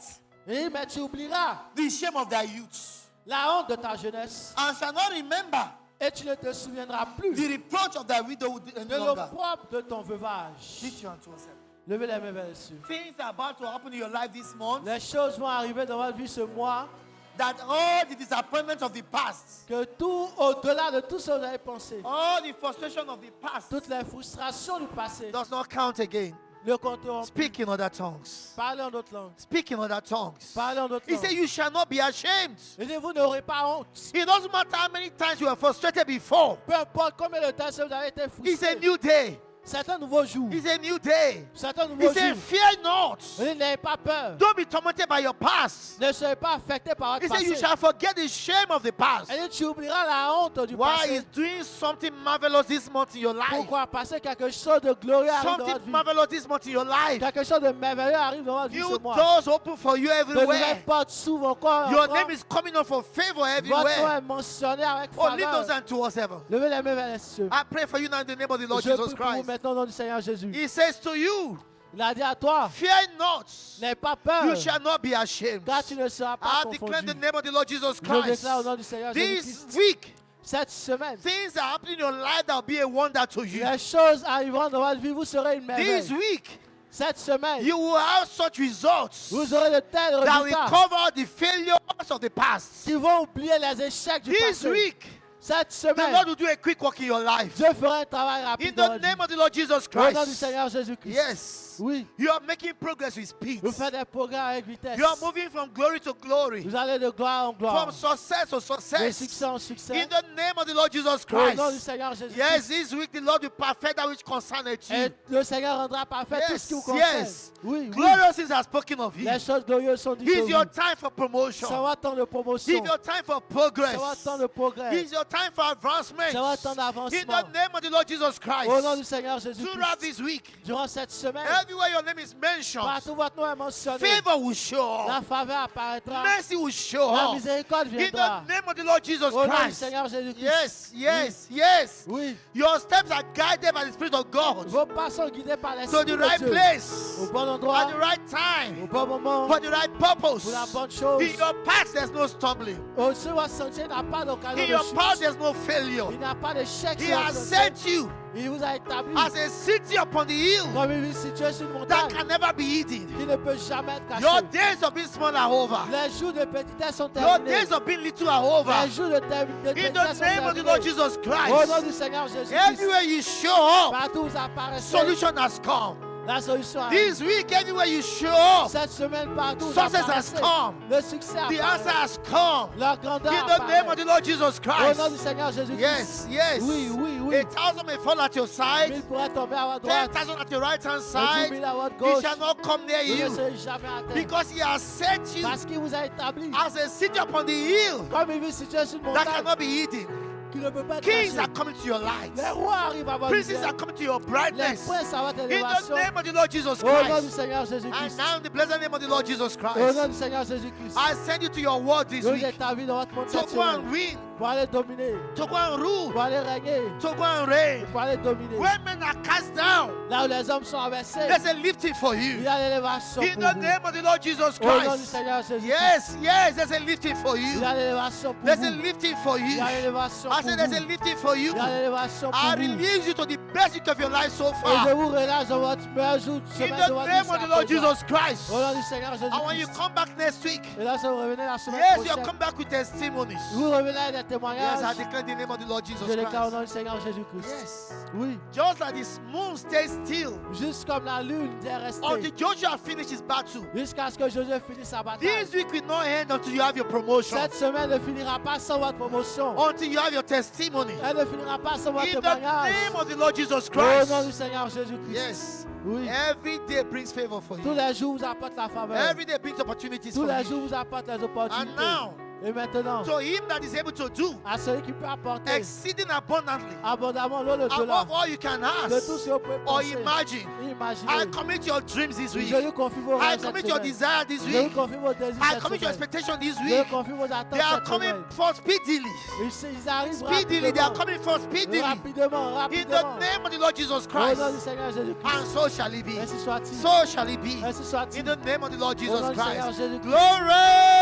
Il dit, mais tu oublieras the shame of thy youth, la honte de ta jeunesse and shall not remember et tu ne te souviendras plus the reproach of thy widowhood any de longer. l'opprobre de ton veuvage. Lift your hand to yourself. Levez les mains vers le ciel. Things are about to happen in your life this month Les choses vont arriver dans votre vie ce mois, that all the disappointments of the past, que tout, au-delà de tout ce que vous avez pensé, all the frustration of the past toutes les frustrations du passé does not count again. ne compteront plus. Speak in other tongues. Parlez en d'autres langues. Speak in other tongues. Parlez en d'autres He said, langues. you shall not be ashamed. Il dit, vous n'aurez pas honte. It doesn't matter how many times you were frustrated before. Peu importe combien de temps vous avez été It's a frustré. new day. C'est un nouveau jour. It's a new day. C'est un He nouveau said, jour. fear not. Il dit, n'ayez pas peur. Don't be tormented by your past. Ne soyez pas affectés par He votre said, you passé. shall forget the shame of the past. Il dit, tu oublieras la honte du Why passé. is doing something marvelous this month in your life? Pourquoi? Parce que quelque chose de glorieux arrive dans votre Something vie. marvelous this month in your life. Quelque chose de merveilleux arrive dans votre vie New ce mois. doors open for you De everywhere. nouvelles portes s'ouvrent encore. Your encore. name is coming up for favor Votre nom everywhere. est mentionné avec Oh, lift those faveur. hands towards heaven. Levez les mains vers les cieux. I pray for you now in the name of the Lord Je Jesus prie pour vous Christ. maintenant au nom du Seigneur Jésus. He says to you, Il a dit à toi, fear not. n'aie pas peur, You shall not be ashamed. car tu ne seras pas I declare in the confondu. name of the Lord Jesus Je Christ. déclare au nom du Seigneur This Jésus-Christ, week, cette semaine, things are happening in your life that will be a wonder to you. les choses arriveront dans votre vie, vous serez une This merveille. week, Cette semaine, you will have such results vous aurez de tels that will résultats cover the failures of the past. qui vont oublier les échecs du This passé. week, Cette The semaine, Lord will do a quick work in your life. Dieu fera un travail In rapide dans the votre name vie. of the Lord Jesus Au nom du Christ. Seigneur Jésus-Christ. Yes. Oui, You are making progress with speed. vous faites des progrès avec vitesse. You are moving from glory to glory. Vous allez de gloire en gloire, From success to de success. succès en succès. In the name of the Lord Jesus Au nom du Christ. Seigneur Jésus-Christ. Yes, this week the Lord will perfect that which concerneth you. Et le Seigneur rendra parfait tout Yes, ce qui vous concerne. yes. Oui, oui. Glorious things are spoken of you. Les choses glorieuses sont dites de It's vous. your time for promotion. Ça va temps de promotion. It's your time for progress. Ça va temps de progrès. It's your time for advancement. Ça va temps In d'avancement. the name of the Lord Jesus Au nom du Christ. Seigneur Throughout Jésus-Christ. this week, Durant cette semaine, everywhere your name is mentioned, partout votre nom est mentionné. favor will show La up. faveur apparaîtra. Mercy will show La up. miséricorde In viendra. the name of the Lord Jesus Au nom du Christ. Seigneur Jésus-Christ. Yes, yes, yes. Oui. Your steps are guided by the Spirit of God Vos pas sont guidés par to l'Esprit the de right Dieu. place, Au bon at endroit, the right au time, bon moment, for the right purpose. pour la bonne chose. In your path, there's no stumbling. Sur votre sentier, il n'y a pas d'occasion In de your path, chute. there's no failure. Il n'y a pas d'échec He sur has votre sentier. set you Il vous a établi as a city upon the hill comme une ville située sur une that montagne can never be hidden. qui ne peut jamais être Your cachée. days of being small are over. Les jours de petitesse sont Your terminés. days of being little are over. Les jours de In petitesse the sont name of the Lord terminés. Jesus Au nom Christ, du Seigneur Jésus-Christ, everywhere you show up, partout où vous apparaissez, solution has come. la solution arrive. This week, everywhere you show up, Cette semaine, partout où vous success has apparaissez, come. le succès The answer apparaît. has come. La grandeur In the name of apparaît. the Lord Jesus Au nom du Christ. Seigneur Jésus-Christ. Yes, yes. Oui, oui, oui. 1,000 may fall at your side, 1000 pourraient tomber à votre droite, 10,000 at your right hand 10 side. 000 à votre He gauche. shall not come near Vous ne you serez jamais atteint. because he has set you Parce qu'il vous a établi as a city upon the hill comme une ville située sur une that montagne cannot be hidden. qui ne peut pas être Kings cachée. are coming to your light. Les rois arrivent à votre Princes lumière. are coming to your Les brightness. princes à votre In the élévation. name of the Lord Jesus Au nom du Christ. Seigneur And Jésus-Christ. now in the blessed name of the Lord Jesus Au nom Christ, du Seigneur Jésus-Christ. I send you to your world this Nous week établis dans votre monde to cette go and semaine win, pour aller dominer, to go and rule, pour aller régner, to go and reign. pour aller dominer. When men are cast down, Là où les hommes sont abaissés, there's a lifting for il you. y a l'élévation In pour the vous. name of the Lord Jesus Au nom du Christ. Seigneur Jésus-Christ. Yes, yes, there's a lifting for Il you. y a l'élévation pour There's a vous. lifting for Il you. y a l'élévation I pour said there's a vous. lifting for you. Il y a l'élévation pour I vous. release you to the best week of your life so Et je far. vous relâche dans votre meilleur jour de In semaine de the votre name vie of the jusqu'à Lord présent. Jesus Christ. Au nom du Seigneur And when you Jésus-Christ. come back next week, Et là, si vous revenez la semaine yes, you prochaine, come back with testimonies. vous revenez avec des Yes, I témoignages. declare the name of the Lord Jesus Je déclare au Christ. nom du Seigneur Jésus-Christ. Yes. Oui, Just like this moon stays still juste comme la lune est until restée Joshua finished his battle. jusqu'à ce que Josué finisse sa bataille. This week will not end until you have your promotion, Cette semaine ne finira pas sans votre promotion. until you have your testimony. Elle ne finira pas sans votre In the témoignage. name of the Lord Jesus Au nom du Christ. Seigneur Jésus-Christ. Yes. Oui. Every day brings favor for Tous you. les jours vous apportent la faveur. Every day brings opportunities Tous for les you. jours vous apportent les And opportunités. now, Et maintenant, to him that is able to do à celui qui peut apporter exceeding abundantly abondamment l'au-delà above all you can de tout ask ce que vous pouvez or penser, imagine. I imaginer. commit your dreams this week. Je lui confie vos I rêves cette commit your semaine. desire this Je lui week. confie vos désirs I cette commit your semaine. expectation this Je lui week. confie vos They attentes are cette coming semaine. for speedily. Ils arrivent Speedily, they are rapidement. coming for speedily. Rapidement, In the rapidement. name of the Lord Jesus Au nom du Christ. Seigneur Jésus-Christ. And so shall it be. Ainsi soit-il. So shall it be. Ainsi soit-il. In the name of the Lord Au Jesus nom du Seigneur Christ. Jésus-Christ. Glory!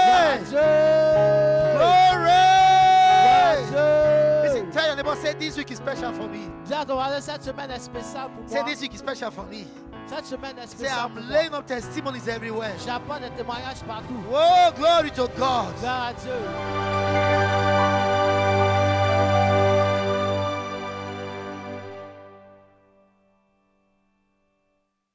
Gloire à Dieu. Glory! Dieu. Listen, tell your neighbor, say this week is special for me. Dis à ton voisin, cette semaine est spéciale pour Say moi. this week is special for me. Cette semaine est Say spéciale pour I'm moi. laying up testimonies everywhere. J'apporte des témoignages partout. Oh, glory to God. Gloire à Dieu.